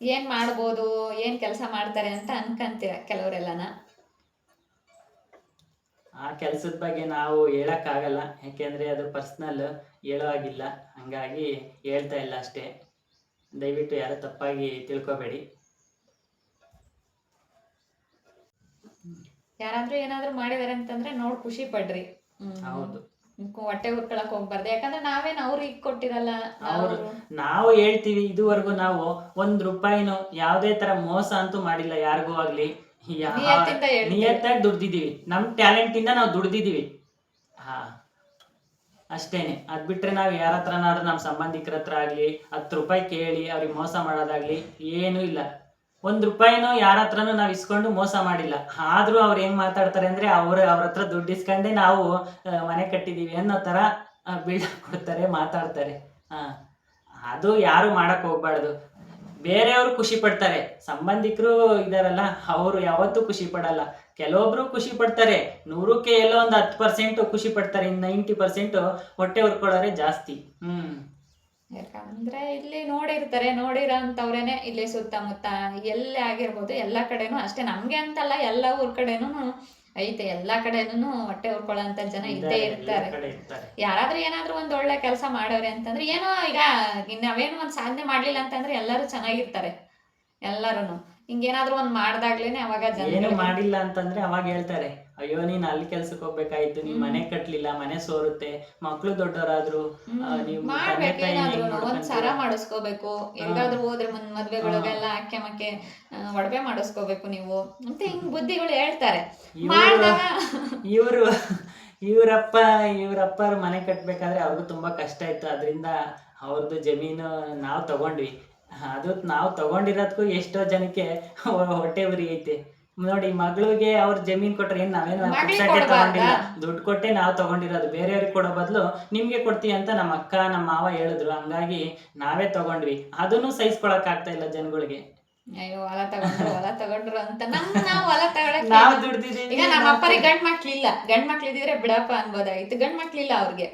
ಏನ್ ಮಾಡ್ಬೋದು, ಏನ್ ಕೆಲಸ ಮಾಡ್ತಾರೆ ಅಂತ ಅನ್ಕಂತೀರ ಕೆಲವರೆಲ್ಲನ. ಆ ಕೆಲಸದ ಬಗ್ಗೆ ನಾವು ಹೇಳಕ್ಕಾಗಲ್ಲ, ಯಾಕೆಂದ್ರೆ ಅದು ಪರ್ಸ್ನಲ್, ಹೇಳೋ ಆಗಿಲ್ಲ. ಹಂಗಾಗಿ ಹೇಳ್ತಾ ಇಲ್ಲ ಅಷ್ಟೇ. ದಯವಿಟ್ಟು ಯಾರು ತಪ್ಪಾಗಿ ತಿಳ್ಕೊಬೇಡಿ. ಯಾರಾದ್ರೂ ಏನಾದ್ರೂ ಮಾಡಿದಾರೆ ಅಂತಂದ್ರೆ ನೋಡ್ ಖುಷಿ ಪಡ್ರಿ. ಹೌದು, ಹೊಟ್ಟೆ ಉರ್ಕೊಳಕ್ ಹೋಗ್ಬಾರ್ದು. ಯಾಕಂದ್ರೆ ನಾವೇನ್ ಅವ್ರಿಗೆ ಕೊಟ್ಟಿರಲ್ಲ. ನಾವು ಹೇಳ್ತೀವಿ, ಇದುವರೆಗೂ ನಾವು ₹1 ಯಾವುದೇ ತರ ಮೋಸ ಅಂತೂ ಮಾಡಿಲ್ಲ ಯಾರಿಗೂ ಆಗ್ಲಿ. ನಿಯತ್ತಾಗಿ ದುಡ್ದಿದೀವಿ. ನಮ್ ಟ್ಯಾಲೆಂಟ್ ಇಂದ ನಾವು ದುಡ್ದಿದೀವಿ. ಅಷ್ಟೇನೆ. ಅದ್ ಬಿಟ್ರೆ ನಾವ್ ಯಾರ ಹತ್ರನಾದ್ರೂ ನಮ್ಮ ಸಂಬಂಧಿಕರ ಹತ್ರ ಆಗ್ಲಿ ₹10 ಕೇಳಿ ಅವ್ರಿಗೆ ಮೋಸ ಮಾಡೋದಾಗ್ಲಿ ಏನೂ ಇಲ್ಲ. ₹1 ಯಾರ ಹತ್ರನೂ ನಾವ್ ಇಸ್ಕೊಂಡು ಮೋಸ ಮಾಡಿಲ್ಲ. ಆದ್ರೂ ಅವ್ರು ಹೆಂಗ್ ಮಾತಾಡ್ತಾರೆ ಅಂದ್ರೆ, ಅವ್ರ ಹತ್ರ ದುಡ್ಡು ಇಸ್ಕೊಂಡೆ ನಾವು ಮನೆ ಕಟ್ಟಿದೀವಿ ಅನ್ನೋ ತರ ಬಿಲ್ಡಪ್ ಕೊಡ್ತಾರೆ, ಮಾತಾಡ್ತಾರೆ. ಅದು ಯಾರು ಮಾಡಕ್ ಹೋಗ್ಬಾರ್ದು. ಬೇರೆಯವರು ಖುಷಿ ಪಡ್ತಾರೆ, ಸಂಬಂಧಿಕರು ಇದಾರಲ್ಲ ಅವರು ಯಾವತ್ತೂ ಖುಷಿ ಪಡಲ್ಲ. ಕೆಲವೊಬ್ರು ಖುಷಿ ಪಡ್ತಾರೆ, 100ಕ್ಕೆ ಎಲ್ಲೋ ಒಂದು 10% ಖುಷಿ ಪಡ್ತಾರೆ. ಇನ್ನು 90% ಹೊಟ್ಟೆ ಹೊರ್ಕೊಳ್ಳೋರೆ ಜಾಸ್ತಿ. ಯಾಕಂದ್ರೆ ಇಲ್ಲಿ ನೋಡಿರೋ ಅಂತವ್ರೇನೆ ಇಲ್ಲಿ ಸುತ್ತಮುತ್ತ ಎಲ್ಲೇ ಆಗಿರ್ಬೋದು, ಎಲ್ಲಾ ಕಡೆನೂ ಅಷ್ಟೇ. ನಮ್ಗೆ ಅಂತಲ್ಲ, ಎಲ್ಲ ಊರ್ ಕಡೆನೂ ಐತೆ. ಎಲ್ಲಾ ಕಡೆನೂ ಹೊಟ್ಟೆ ಉರ್ಕೊಳ್ಳೋಂತ ಜನ ಇದ್ದೇ ಇರ್ತಾರೆ. ಯಾರಾದ್ರೂ ಏನಾದ್ರೂ ಒಂದ್ ಒಳ್ಳೆ ಕೆಲಸ ಮಾಡೋರೆ ಅಂತಂದ್ರೆ, ಏನೋ ಈಗ ನಾವೇನು ಒಂದ್ ಸಾಧನೆ ಮಾಡ್ಲಿಲ್ಲ ಅಂತಂದ್ರೆ ಎಲ್ಲರೂ ಚೆನ್ನಾಗಿರ್ತಾರೆ. ಎಲ್ಲಾರು ಹಿಂಗೇನಾದ್ರೂ ಒಂದ್ ಮಾಡ್ದಾಗ್ಲೇನೆ ಅವಾಗ ಏನು ಮಾಡಿಲ್ಲ ಅಂತಂದ್ರೆ ಅವಾಗ ಹೇಳ್ತಾರೆ, ಅಯ್ಯೋ ನೀನ್ ಅಲ್ಲಿ ಕೆಲ್ಸಕ್ಕೆ ಹೋಗ್ಬೇಕಾಯ್ತು, ನೀನ್ ಮನೆ ಕಟ್ಲಿಲ್ಲ, ಮನೆ ಸೋರುತ್ತೆ, ಮಕ್ಳು ದೊಡ್ಡವರಾದ್ರು, ಒಂದ್ ಸರ ಮಾಡಿಸ್ಕೋಬೇಕು. ಎಲ್ಗಾದ್ರೂ ಹೋದ್ರೆ ಮದ್ವೆಗಳಿಗೆಲ್ಲ ಅಕ್ಕೆ ಮಕ್ಕೆ ಒಡವೆ ಮಾಡಿಸ್ಕೋಬೇಕು ನೀವು ಅಂತ ಹಿಂಗ್ ಬುದ್ಧಿಗಳು ಹೇಳ್ತಾರೆ. ಇವ್ರಪ್ಪ ಮನೆ ಕಟ್ಬೇಕಾದ್ರೆ ಅವ್ರಿಗೂ ತುಂಬಾ ಕಷ್ಟ ಇತ್ತು. ಅದರಿಂದ ಅವ್ರದ್ದು ಜಮೀನು ನಾವು ತಗೊಂಡ್ವಿ. ಅದು ನಾವು ತಗೊಂಡಿರೋದಕ್ಕೂ ಎಷ್ಟೋ ಜನಕ್ಕೆ ಹೊಟ್ಟೆ ಉರಿ ಐತೆ. ನೋಡಿ ಮಗಳಿಗೆ ಅವ್ರ ಜಮೀನ್ ಕೊಟ್ರೆ ಏನ್ ನಾವೇನು ಮಗ್ಳಿಗ್ ಪುಕ್ಸಟ್ಟೆ ಕೊಡ್ಬಾರ್ದಾ? ತಗೊಂಡಿಲ್ಲ, ದುಡ್ಡು ಕೊಟ್ಟೆ ನಾವು ತಗೊಂಡಿರೋದು. ಬೇರೆಯವ್ರಿಗೆ ಕೊಡೋ ಬದಲು ನಿಮ್ಗೆ ಕೊಡ್ತೀವಿ ಅಂತ ನಮ್ಮ ಅಕ್ಕ ನಮ್ಮ ಮಾವ ಹೇಳಿದ್ರು, ಹಂಗಾಗಿ ನಾವೇ ತಗೊಂಡ್ವಿ. ಅದನ್ನು ಸಹಿಸ್ಕೊಳಕ್ ಆಗ್ತಾ ಇಲ್ಲ ಜನಗಳಿಗೆ. ಅಯ್ಯೋ ಹೊಲ ತಗೊಂಡ್ರು ಅಂತ ನಾವು ಹೊಲ ತಗೊಳಕ್ ನಾವು ದುಡ್ದಿದೀವಿ. ಈಗ ನಮ್ಮ ಅಪ್ಪರಿಗೆ ಗಂಡ್ ಮಕ್ಳಿದ್ರೆ ಬಿಡಪ್ಪ ಅನ್ಬೋದಾಗಿತ್ತು. ಗಂಡ್ ಮಕ್ಳಿಲ್ಲ ಅವ್ರಿಗೆ.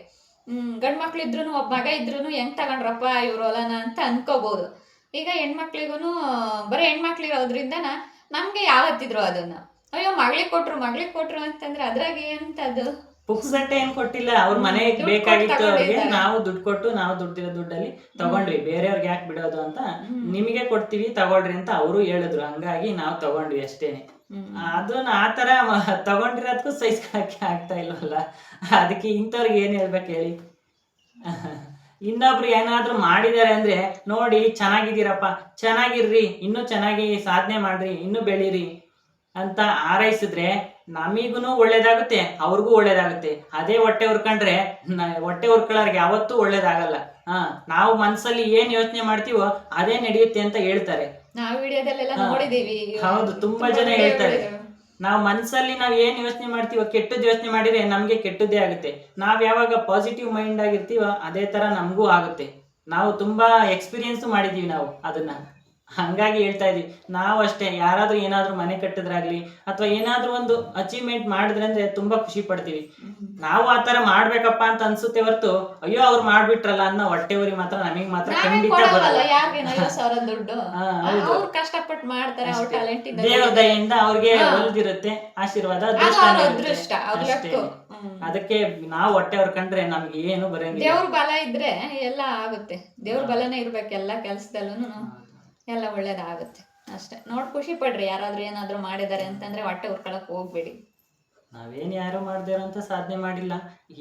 ಗಂಡ್ ಮಕ್ಳು ಇದ್ರು ಒಬ್ಬ ಮಗ ಇದ್ರು ಹೆಂಗ್ ತಗೊಂಡ್ರಪ್ಪ ಇವ್ರ ಹೊಲನ ಅಂತ ಅನ್ಕೋಬಹುದು. ಈಗ ಹೆಣ್ಮಕ್ಳಿಗೂ ಬರೀ ಹೆಣ್ಮಕ್ಳಿರೋದ್ರಿಂದ ನಮ್ಗೆ ಯಾವತ್ತಿದ್ರು ಅದನ್ನ ಅಯ್ಯೋ ಮಗಳಿಗೆ ಕೊಟ್ರು ಅಂತಂದ್ರೆ ಅದ್ರಾಗ ಎಂತದ್ದು ಪುಕ್ಸಟ್ಟೆ ಏನ್ ಕೊಟ್ಟಿಲ್ಲ, ಅವ್ರ ಮನೆಗೆ ಬೇಕಾಗಿತ್ತು ಅವ್ರಿಗೆ. ನಾವು ದುಡ್ಡು ಕೊಟ್ಟು ನಾವು ದುಡ್ಡಿರೋ ದುಡ್ಡಲ್ಲಿ ತಗೊಂಡ್ವಿ. ಬೇರೆಯವ್ರಿಗೆ ಯಾಕೆ ಬಿಡೋದು ಅಂತ, ನಿಮಗೆ ಕೊಡ್ತೀವಿ ತಗೊಳ್ರಿ ಅಂತ ಅವರು ಹೇಳಿದ್ರು, ಹಂಗಾಗಿ ನಾವು ತಗೊಂಡ್ವಿ ಅಷ್ಟೇನೆ. ಅದನ್ನ ಆತರ ತಗೊಂಡಿರೋದಕ್ಕೂ ಸಹಿಸ್ಕೊಳಕ್ಕೆ ಆಗ್ತಾ ಇಲ್ವಲ್ಲ. ಅದಕ್ಕೆ ಇಂಥವ್ರಿಗೆ ಏನ್ ಹೇಳ್ಬೇಕು ಹೇಳಿ. ಇನ್ನೊಬ್ರು ಏನಾದ್ರೂ ಮಾಡಿದಾರೆ ಅಂದ್ರೆ ನೋಡಿ ಚೆನ್ನಾಗಿದ್ದೀರಪ್ಪ, ಚೆನ್ನಾಗಿರ್ರಿ, ಇನ್ನೂ ಚೆನ್ನಾಗಿ ಸಾಧನೆ ಮಾಡ್ರಿ, ಇನ್ನೂ ಬೆಳೀರಿ ಅಂತ ಹಾರೈಸಿದ್ರೆ ನಮಿಗೂ ಒಳ್ಳೇದಾಗುತ್ತೆ, ಅವ್ರಿಗೂ ಒಳ್ಳೇದಾಗುತ್ತೆ. ಅದೇ ಹೊಟ್ಟೆ ಹುರ್ಕೊಂಡ್ರೆ ಹೊಟ್ಟೆ ಹುರ್ಕೊಳ್ಳೋರ್ಗೆ ಯಾವತ್ತೂ ಒಳ್ಳೇದಾಗಲ್ಲ. ನಾವು ಮನ್ಸಲ್ಲಿ ಏನ್ ಯೋಚನೆ ಮಾಡ್ತೀವೋ ಅದೇ ನಡೆಯುತ್ತೆ ಅಂತ ಹೇಳ್ತಾರೆ. ನಾವು ವಿಡಿಯೋದಲ್ಲೆಲ್ಲ ನೋಡಿದೀವಿ. ಹೌದು, ತುಂಬಾ ಜನ ಹೇಳ್ತಾರೆ. ನಾವು ಮನ್ಸಲ್ಲಿ ನಾವ್ ಏನ್ ಯೋಚನೆ ಮಾಡ್ತೀವೋ, ಕೆಟ್ಟದ್ ಯೋಚನೆ ಮಾಡಿದ್ರೆ ನಮ್ಗೆ ಕೆಟ್ಟದ್ದೇ ಆಗುತ್ತೆ. ನಾವ್ ಯಾವಾಗ ಪಾಸಿಟಿವ್ ಮೈಂಡ್ ಆಗಿರ್ತೀವೋ ಅದೇ ತರ ನಮಗೂ ಆಗುತ್ತೆ. ನಾವು ತುಂಬಾ ಎಕ್ಸ್ಪೀರಿಯನ್ಸ್ ಮಾಡಿದೀವಿ ನಾವು ಅದನ್ನ. ಹಂಗಾಗಿ ಹೇಳ್ತಾ ಇದೀವಿ. ನಾವು ಅಷ್ಟೇ, ಯಾರಾದ್ರೂ ಏನಾದ್ರೂ ಮನೆ ಕಟ್ಟಿದ್ರಾಗ್ಲಿ ಅಥವಾ ಏನಾದ್ರೂ ಒಂದು ಅಚೀವ್ಮೆಂಟ್ ಮಾಡಿದ್ರೆ ಅಂದ್ರೆ ತುಂಬಾ ಖುಷಿ ಪಡ್ತೀವಿ. ನಾವು ಆತರ ಮಾಡ್ಬೇಕಪ್ಪ ಅಂತ ಅನ್ಸುತ್ತೆ ಹೊರತು ಅಯ್ಯೋ ಅವ್ರು ಮಾಡ್ಬಿಟ್ರಲ್ಲ ಅನ್ನೋ ಹೊಟ್ಟೆ ಊರಿ ಮಾತ್ರ ನಮಗ್ ಮಾತ್ರ ಖಂಡಿತ ಬರಲ್ಲ. ಕಷ್ಟಪಟ್ಟು ಮಾಡ್ತಾರೆ, ಅವ್ರ ಟ್ಯಾಲೆಂಟ್ ದೇವ್ರ ದಯೆಯಿಂದ ಅವ್ರಿಗೆ ಒಲ್ದಿರುತ್ತೆ, ಆಶೀರ್ವಾದ ಅದೃಷ್ಟ. ಅದಕ್ಕೆ ನಾವು ಹೊಟ್ಟೆ ಹೊರ್ಕೊಂಡ್ರೆ ನಮ್ಗೆ ಏನು ಬರಂಗಿಲ್ಲ. ದೇವ್ರ ಬಲ ಇದ್ರೆ ಎಲ್ಲ ಆಗುತ್ತೆ. ದೇವ್ರ ಬಲನೇ ಇರ್ಬೇಕು ಎಲ್ಲ ಕೆಲ್ಸದಲ್ಲೂ, ಎಲ್ಲ ಒಳ್ಳೇದಾಗುತ್ತೆ ಅಷ್ಟೇ. ನೋಡ್ ಖುಷಿ ಪಡ್ರಿ. ಯಾರಾದ್ರೂ ಏನಾದ್ರು ಮಾಡಿದಾರೆ ಅಂತಂದ್ರೆ ಹೊಟ್ಟೆ ಉರ್ಕೊಳಕ್ ಹೋಗ್ಬೇಡಿ. ನಾವೇನ್ ಯಾರು ಮಾಡ್ದೇರೋ ಅಂತ ಸಾಧನೆ ಮಾಡಿಲ್ಲ.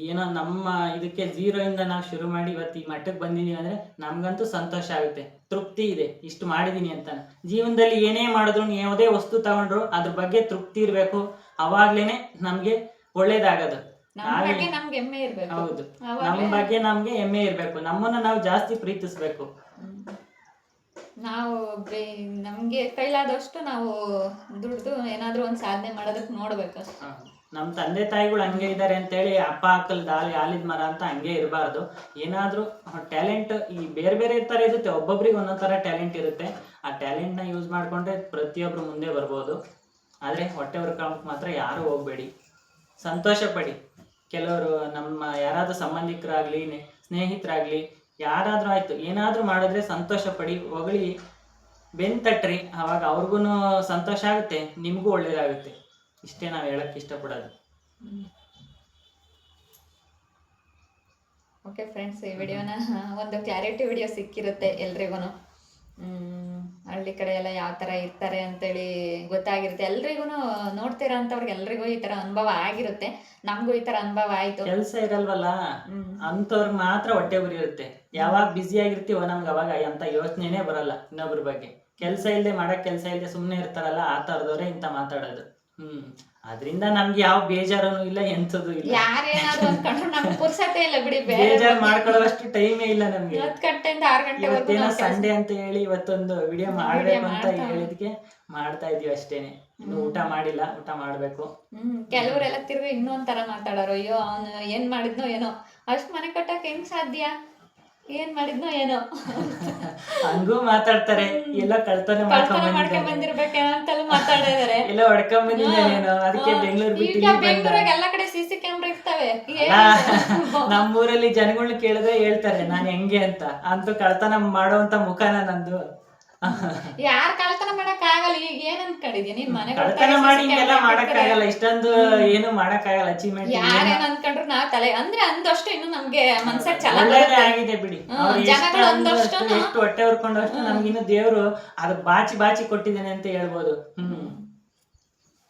ಏನೋ ನಮ್ಮ ಇದಕ್ಕೆ 0 ಇಂದ ನಾವು ಶುರು ಮಾಡಿ ಇವತ್ತು ಈ ಮಟ್ಟಕ್ಕೆ ಬಂದಿದೀವಿ ಅಂದ್ರೆ ನಮ್ಗಂತೂ ಸಂತೋಷ ಆಗುತ್ತೆ, ತೃಪ್ತಿ ಇದೆ, ಇಷ್ಟು ಮಾಡಿದೀನಿ ಅಂತ. ಜೀವನದಲ್ಲಿ ಏನೇ ಮಾಡಿದ್ರು, ಯಾವುದೇ ವಸ್ತು ತಗೊಂಡ್ರು ಅದ್ರ ಬಗ್ಗೆ ತೃಪ್ತಿ ಇರ್ಬೇಕು. ಅವಾಗ್ಲೇನೆ ನಮ್ಗೆ ಒಳ್ಳೇದಾಗದು. ನಮ್ಗೆ ಹೆಮ್ಮೆ ಇರ್ಬೇಕು. ಹೌದು, ನಮ್ ಬಗ್ಗೆ ನಮ್ಗೆ ಹೆಮ್ಮೆ ಇರ್ಬೇಕು. ನಮ್ಮನ್ನ ನಾವು ಜಾಸ್ತಿ ಪ್ರೀತಿಸ್ಬೇಕು. ನಾವು ನಮ್ಗೆ ಕೈಲಾದಷ್ಟು ನಾವು ದುಡ್ದು ಏನಾದ್ರೂ ಒಂದ್ ಸಾಧನೆ ಮಾಡೋದಕ್ಕೆ ನೋಡ್ಬೇಕು. ನಮ್ ತಂದೆ ತಾಯಿಗಳು ಹಂಗೆ ಇದಾರೆ ಅಂತೇಳಿ ಅಪ್ಪ ಅಕ್ಕಲ್ ಆಲಿದ್ ಮರ ಅಂತ ಹಂಗೆ ಇರಬಾರ್ದು. ಏನಾದ್ರೂ ಟ್ಯಾಲೆಂಟ್ ಈ ಬೇರೆ ಬೇರೆ ತರ ಇರುತ್ತೆ, ಒಬ್ಬೊಬ್ರಿಗೆ ಒಂದೊಂದ್ ತರ ಟ್ಯಾಲೆಂಟ್ ಇರುತ್ತೆ. ಆ ಟ್ಯಾಲೆಂಟ್ ನ ಯೂಸ್ ಮಾಡ್ಕೊಂಡ್ರೆ ಪ್ರತಿಯೊಬ್ರು ಮುಂದೆ ಬರ್ಬೋದು. ಆದ್ರೆ ಹೊಟ್ಟೆ ಹೊರ್ಕೊಳಕ್ ಮಾತ್ರ ಯಾರು ಹೋಗ್ಬೇಡಿ, ಸಂತೋಷ ಪಡಿ. ಕೆಲವರು ನಮ್ಮ ಯಾರಾದ್ರೂ ಸಂಬಂಧಿಕರಾಗ್ಲಿ ಸ್ನೇಹಿತರಾಗ್ಲಿ ಯಾರಾದ್ರೂ ಆಯ್ತು, ಏನಾದ್ರೂ ಮಾಡಿದ್ರೆ ಸಂತೋಷ ಪಡಿ, ಹೊಗಳಿ ಬೆನ್ ತಟ್ರಿ. ಅವಾಗ ಅವ್ರಿಗೂ ಸಂತೋಷ ಆಗುತ್ತೆ, ನಿಮ್ಗೂ ಒಳ್ಳೇದಾಗುತ್ತೆ. ಇಷ್ಟೇ ನಾವು ಹೇಳಕ್ ಇಷ್ಟಪಡೋದು. ಓಕೆ ಫ್ರೆಂಡ್ಸ್, ಈ ವಿಡಿಯೋನ ಒಂದು ಕ್ಲಾರಿಟಿ ವಿಡಿಯೋ ಸಿಕ್ಕಿರುತ್ತೆ ಎಲ್ರಿಗೂ. ಹಳ್ಳಿ ಕಡೆ ಎಲ್ಲ ಯಾವ ಥರ ಇರ್ತಾರೆ ಅಂತೇಳಿ ಗೊತ್ತಾಗಿರುತ್ತೆ ಎಲ್ರಿಗೂ. ನೋಡ್ತೀರಾ ಅಂತವ್ರಿಗೆ ಎಲ್ರಿಗೂ ಈ ಥರ ಅನುಭವ ಆಗಿರುತ್ತೆ. ನಮಗೂ ಈ ಥರ ಅನುಭವ ಆಯಿತು. ಕೆಲಸ ಇರಲ್ವಲ್ಲ ಅಂಥವ್ರಿಗೆ ಮಾತ್ರ ಹೊಟ್ಟೆ ಉರಿ ಇರುತ್ತೆ. ಯಾವಾಗ ಬ್ಯುಸಿ ಆಗಿರ್ತೀವೋ ನಮ್ಗೆ ಅವಾಗ ಅಂತ ಯೋಚನೆನೇ ಬರಲ್ಲ ಇನ್ನೊಬ್ರ ಬಗ್ಗೆ. ಕೆಲಸ ಇಲ್ಲದೆ ಮಾಡಕ್ ಕೆಲಸ ಇಲ್ಲದೆ ಸುಮ್ಮನೆ ಇರ್ತಾರಲ್ಲ, ಆ ಥರದವ್ರೆ ಇಂಥ ಮಾತಾಡೋದು. ಅದರಿಂದ ನಮ್ಗೆ ಯಾವ ಬೇಜಾರೂ ಇಲ್ಲ, ಎಂಥದ್ದು ಇಲ್ಲ. ಯಾರೇನಾದ್ರು ಅನ್ಕೊಂಡ್ರು ನಮ್ಗೆ ಪುರ್ಸತೆ ಇಲ್ಲ ಬಿಡಿ, ಬೇಜಾರ್ ಮಾಡ್ಕೊಳ್ಳೋಷ್ಟು ಟೈಮೇ ಇಲ್ಲ ನಮ್ಗೆ. 10 ಗಂಟೆಯಿಂದ 6 ಗಂಟೆವರೆಗೂ ಸಂಡೇ ಅಂತ ಹೇಳಿ ಇವತ್ತೊಂದು ವಿಡಿಯೋ ಮಾಡ್ಬೇಕು ಅಂತ ಹೇಳಿದ್ಕೆ ಮಾಡ್ತಾ ಇದೀವಿ ಅಷ್ಟೇನೆ. ಇನ್ನು ಊಟ ಮಾಡಿಲ್ಲ, ಊಟ ಮಾಡ್ಬೇಕು. ಕೆಲವರೆಲ್ಲ ತಿರ್ಗಿ ಇನ್ನೊಂದ್ ತರ ಮಾತಾಡೋರು. ಅಯ್ಯೋ ಅವನು ಏನ್ ಮಾಡಿದ್ನೋ ಏನೋ, ಅಷ್ಟ್ ಮನೆ ಕಟ್ಟಕ್ ಹೆಂಗ್ ಸಾಧ್ಯ, ಏನ್ ಮಾಡಿದ್ನೋ ಏನೋ ಹಂಗೂ ಮಾತಾಡ್ತಾರೆ. ಎಲ್ಲ ಕಳ್ತನ ಮಾಡ್ಕೊಂಡ್ ಬಂದಿರ್ಬೇಕೇನೋ ಅಂತೆಲ್ಲ ಮಾತಾಡಿದಾರೆ. ಎಲ್ಲ ಹೊಡ್ಕೊಂಡ್ ಬಂದಿದ್ದೇನೇನೋ, ಅದಕ್ಕೆ ಬೆಂಗಳೂರು ಬಿಟ್ಟು ಬೆಂಗಳೂರಾಗ ಎಲ್ಲ ಕಡೆ CC ಕ್ಯಾಮ್ರಾ ಇರ್ತವೆ. ನಮ್ಮೂರಲ್ಲಿ ಜನಗಳನ್ನ ಕೇಳಿದ್ರೆ ಹೇಳ್ತಾರೆ ನಾನು ಹೆಂಗೆ ಅಂತ. ಅಂತೂ ಕಳ್ತನ ಮಾಡೋಂತ ಮುಖನ ನಂದು. ಯಾರ್ ಕಳ್ತನ ಮಾಡಕ್ ಆಗಲ್ಲ. ಈಗ ಏನ್ ಅನ್ಕೊಂಡಿದ್ಯಾ ನೀನ್? ಮನೆ ಕಳ್ತನ ಮಾಡಿ ಹಿಂಗೆಲ್ಲ ಮಾಡಕ್ ಆಗಲ್ಲ, ಇಷ್ಟೊಂದು ಏನು ಮಾಡಕ್ ಆಗಲ್ಲ. ಅಚೀವ್ಮೆಂಟ್ ಯಾರೇನ್ ಅನ್ಕೊಂಡ್ರು ನಾವ್ ತಲೆ ಅಂದ್ರೆ ಅಂದಷ್ಟು ಇನ್ನು ನಮ್ಗೆ ಮನ್ಸಕ್ ಛಲ ಆಗಿದೆ ಬಿಡಿ. ಎಷ್ಟು ಹೊಟ್ಟೆ ಹೊರ್ಕೊಂಡಷ್ಟು ನಮ್ಗಿನ್ನು ದೇವ್ರು ಅದು ಬಾಚಿ ಕೊಟ್ಟಿದ್ದೇನೆ ಅಂತ ಹೇಳ್ಬೋದು.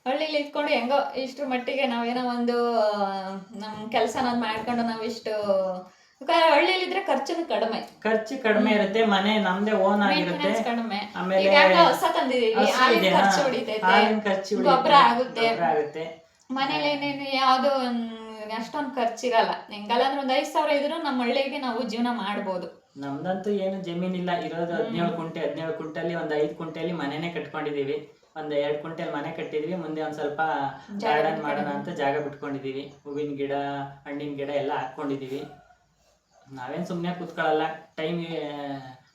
ಹಳ್ಳಿಲಿ ಇದ್ಕೊಂಡು ಹೆಂಗೋ ಇಷ್ಟ್ರ ಮಟ್ಟಿಗೆ ನಾವೇನೋ ಒಂದು ನಮ್ ಕೆಲ್ಸನ ಮಾಡ್ಕೊಂಡು ನಾವ್ ಇಷ್ಟು ಹಳ್ಳಿಲಿದ್ರೆ ಖರ್ಚು ಕಡಿಮೆ ಇರುತ್ತೆ. ಮನೆ ನಮ್ದೇ ಓನ್ ಆಗಿರುತ್ತೆ. ಕಡಿಮೆ. ಆಮೇಲೆ ಹೊಸ ತಂದಿದೀವಿ, ಖರ್ಚು ಹೊಡಿತೈತೆ, ಗೊಬ್ಬರ ಆಗುತ್ತೆ. ಮನೇಲಿ ಏನೇನು ಯಾವ್ದು ಅಷ್ಟೊಂದು ಖರ್ಚಿರಲ್ಲ. ಹೆಂಗಲ್ಲ ಅಂದ್ರೆ 5,000 ಇದ್ರು ನಮ್ಮ ಹಳ್ಳಿಗೆ ನಾವು ಜೀವನ ಮಾಡ್ಬೋದು. ನಮ್ದಂತೂ ಏನು ಜಮೀನಿಲ್ಲ, ಇರೋದು 17 ಕುಂಟೆ. 17 ಕುಂಟಲ್ಲಿ 5 ಕುಂಟೆಲಿ ಮನೆನೇ ಕಟ್ಕೊಂಡಿದೀವಿ. ಒಂದು 2 ಕುಂಟೆಲ್ ಮನೆ ಕಟ್ಟಿದ್ವಿ, ಮುಂದೆ ಒಂದು ಸ್ವಲ್ಪ ಗಾರ್ಡನ್ ಮಾಡೋಣ ಅಂತ ಜಾಗ ಬಿಟ್ಕೊಂಡಿದೀವಿ. ಹೂವಿನ ಗಿಡ, ಹಣ್ಣಿನ ಗಿಡ ಎಲ್ಲ ಹಾಕ್ಕೊಂಡಿದೀವಿ. ನಾವೇನು ಸುಮ್ಮನೆ ಕೂತ್ಕೊಳ್ಳಲ್ಲ, ಟೈಮ್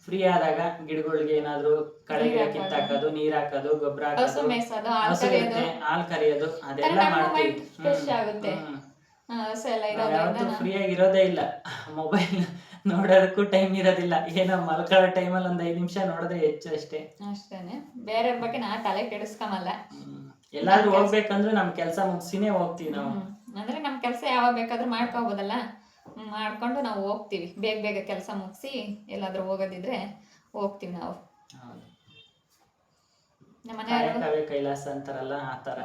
ಫ್ರೀ ಆದಾಗ ಗಿಡಗಳಿಗೆ ಏನಾದ್ರು ಕಳೆ ಗಿಡ ಕಿತ್ತಾಕೋದು, ನೀರ್ ಹಾಕೋದು, ಗೊಬ್ಬರ ಹಾಕೋದು, ಹಾಲು ಕರಿಯೋದು ಅದೆಲ್ಲ ಮಾಡ್ತೀವಿ. ಯಾವತ್ತೂ ಫ್ರೀ ಆಗಿರೋದೇ ಇಲ್ಲ. ಮೊಬೈಲ್ ನೋಡೋದಕ್ಕೂ ಟೈಮ್ ಇರೋದಿಲ್ಲ. ಏನೋ ಮಲ್ಕೊಳ್ಳೋ ಟೈಮಲ್ಲಿ ಒಂದು 5 ನಿಮಿಷ ನೋಡಿದ್ರೆ ಹೆಚ್ಚು ಅಷ್ಟೇನೆ. ಬೇರೆ ಬಗ್ಗೆ ನಾ ತಲೆ ಕೆಡಿಸ್ಕೊಂಬಲ್ಲ. ಎಲ್ಲಾದ್ರೂ ಹೋಗ್ಬೇಕಂದ್ರೆ ನಮ್ ಕೆಲಸ ಮುಗಿಸಿನೇ ಹೋಗ್ತೀವಿ ನಾವು. ಅಂದ್ರೆ ನಮ್ ಕೆಲಸ ಯಾವಾಗ ಬೇಕಾದ್ರೂ ಮಾಡ್ಕೋಬೋದಲ್ಲ, ಮಾಡ್ಕೊಂಡು ನಾವು ಹೋಗ್ತೀವಿ. ಬೇಗ ಬೇಗ ಕೆಲಸ ಮುಗಿಸಿ ಎಲ್ಲಾದ್ರೂ ಹೋಗೋದಿದ್ರೆ ಹೋಗ್ತೀವಿ ನಾವು. ನಮ್ಮನೆ ಕೈಲಾಸ ಅಂತಾರಲ್ಲ ಆ ತರ.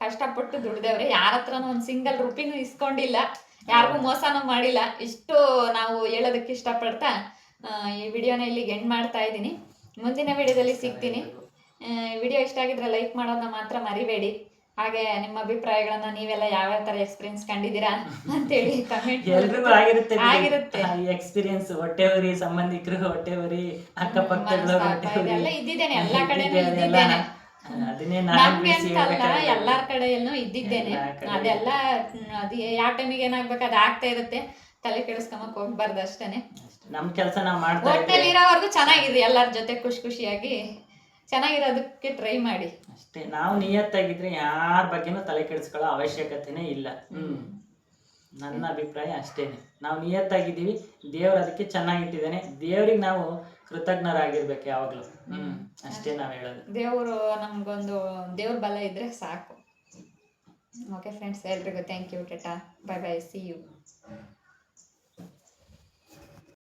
ಕಷ್ಟಪಟ್ಟು ದುಡ್ದೇವ್ರೆ, ಯಾರ ಹತ್ರನೂ ಒಂದ್ ಸಿಂಗಲ್ ರುಪಿನೂ ಇಸ್ಕೊಂಡಿಲ್ಲ, ಯಾರಿಗೂ ಮೋಸನೂ ಮಾಡಿಲ್ಲ. ಇಷ್ಟು ನಾವು ಹೇಳೋದಕ್ಕೆ ಇಷ್ಟಪಡ್ತಾ ಈ ವಿಡಿಯೋನ ಇಲ್ಲಿಗೆ ಎಂಡ್ ಮಾಡ್ತಾ ಇದ್ದೀನಿ. ಮುಂದಿನ ವಿಡಿಯೋದಲ್ಲಿ ಸಿಗ್ತೀನಿ. ವಿಡಿಯೋ ಇಷ್ಟ ಆಗಿದ್ರೆ ಲೈಕ್ ಮಾಡೋದನ್ನ ಮಾತ್ರ ಮರಿಬೇಡಿ. ಹಾಗೆ ನಿಮ್ಮ ಅಭಿಪ್ರಾಯಗಳನ್ನ ನೀವೆಲ್ಲ ಯಾವ್ಯಾವ ತರ ಎಕ್ಸ್ಪೀರಿಯನ್ಸ್ ಕಂಡಿದ್ದೀರಾ ಅಂತೇಳಿ ಕಮೆಂಟ್. ಎಲ್ರಿಗೂ ಆಗಿರುತ್ತೆ ಎಕ್ಸ್ಪೀರಿಯನ್ಸ್. ಹೊಟ್ಟೆ ಉರಿ, ಸಂಬಂಧಿಕರು ಹೊಟ್ಟೆ ಉರಿ, ಅಕ್ಕಪಕ್ಕದವರು ಎಲ್ಲ ಇದ್ದಿದ್ದೇನೆ, ಎಲ್ಲಾ ಕಡೆನೂ ಇದ್ದಿದ್ದೇನೆ. ನಮ್ಗೆ ಅಂತಲ್ಲ, ಎಲ್ಲಾರ ಕಡೆಯಲ್ಲೂ ಇದ್ದಿದ್ದೇನೆ. ಅದೆಲ್ಲ ಅದು ಯಾವ ಟೈಮಿಗೆ ಏನಾಗ್ಬೇಕು ಅದು ಆಗ್ತಾ ಇರುತ್ತೆ. ತಲೆ ಕೆಡಿಸ್ಕೊಂಬಕ್ ಹೋಗ್ಬಾರ್ದು ಅಷ್ಟೇನೆ. ನಮ್ ಕೆಲಸ ನಾವ್ ಮಾಡ್ತಾ ಹೋಟೆಲ್ ಇರೋವರೆಗೂ ಚೆನ್ನಾಗಿದೆ, ಎಲ್ಲಾರ ಜೊತೆ ಖುಷಿಯಾಗಿ ಚೆನ್ನಾಗಿರೋದಕ್ಕೆ ಟ್ರೈ ಮಾಡಿ ಅಷ್ಟೇ. ನಾವು ನಿಯತ್ತಾಗಿದ್ರೆ ಯಾರ ಬಗ್ಗೆನೂ ತಲೆ ಕೆಡಿಸ್ಕೊಳ್ಳೋ ಅವಶ್ಯಕತೆನೇ ಇಲ್ಲ. ನನ್ನ ಅಭಿಪ್ರಾಯ ಅಷ್ಟೇನೆ. ನಾವು ನಿಯತ್ತಾಗಿದ್ದೀವಿ, ದೇವ್ರು ಅದಕ್ಕೆ ಚೆನ್ನಾಗಿಟ್ಟಿದ್ದಾನೆ. ದೇವ್ರಿಗೆ ನಾವು ಕೃತಜ್ಞರಾಗಿರ್ಬೇಕು ಯಾವಾಗ್ಲೂ. ಅಷ್ಟೇ ನಾವ್ ಹೇಳೋದು. ದೇವರು ನಮ್ಗೊಂದು ದೇವ್ರ ಬಲ ಇದ್ರೆ ಸಾಕು. ಓಕೆ ಫ್ರೆಂಡ್ಸ್, ಎಲ್ರಿಗೂ thank you. Ta ta, bye bye, see you.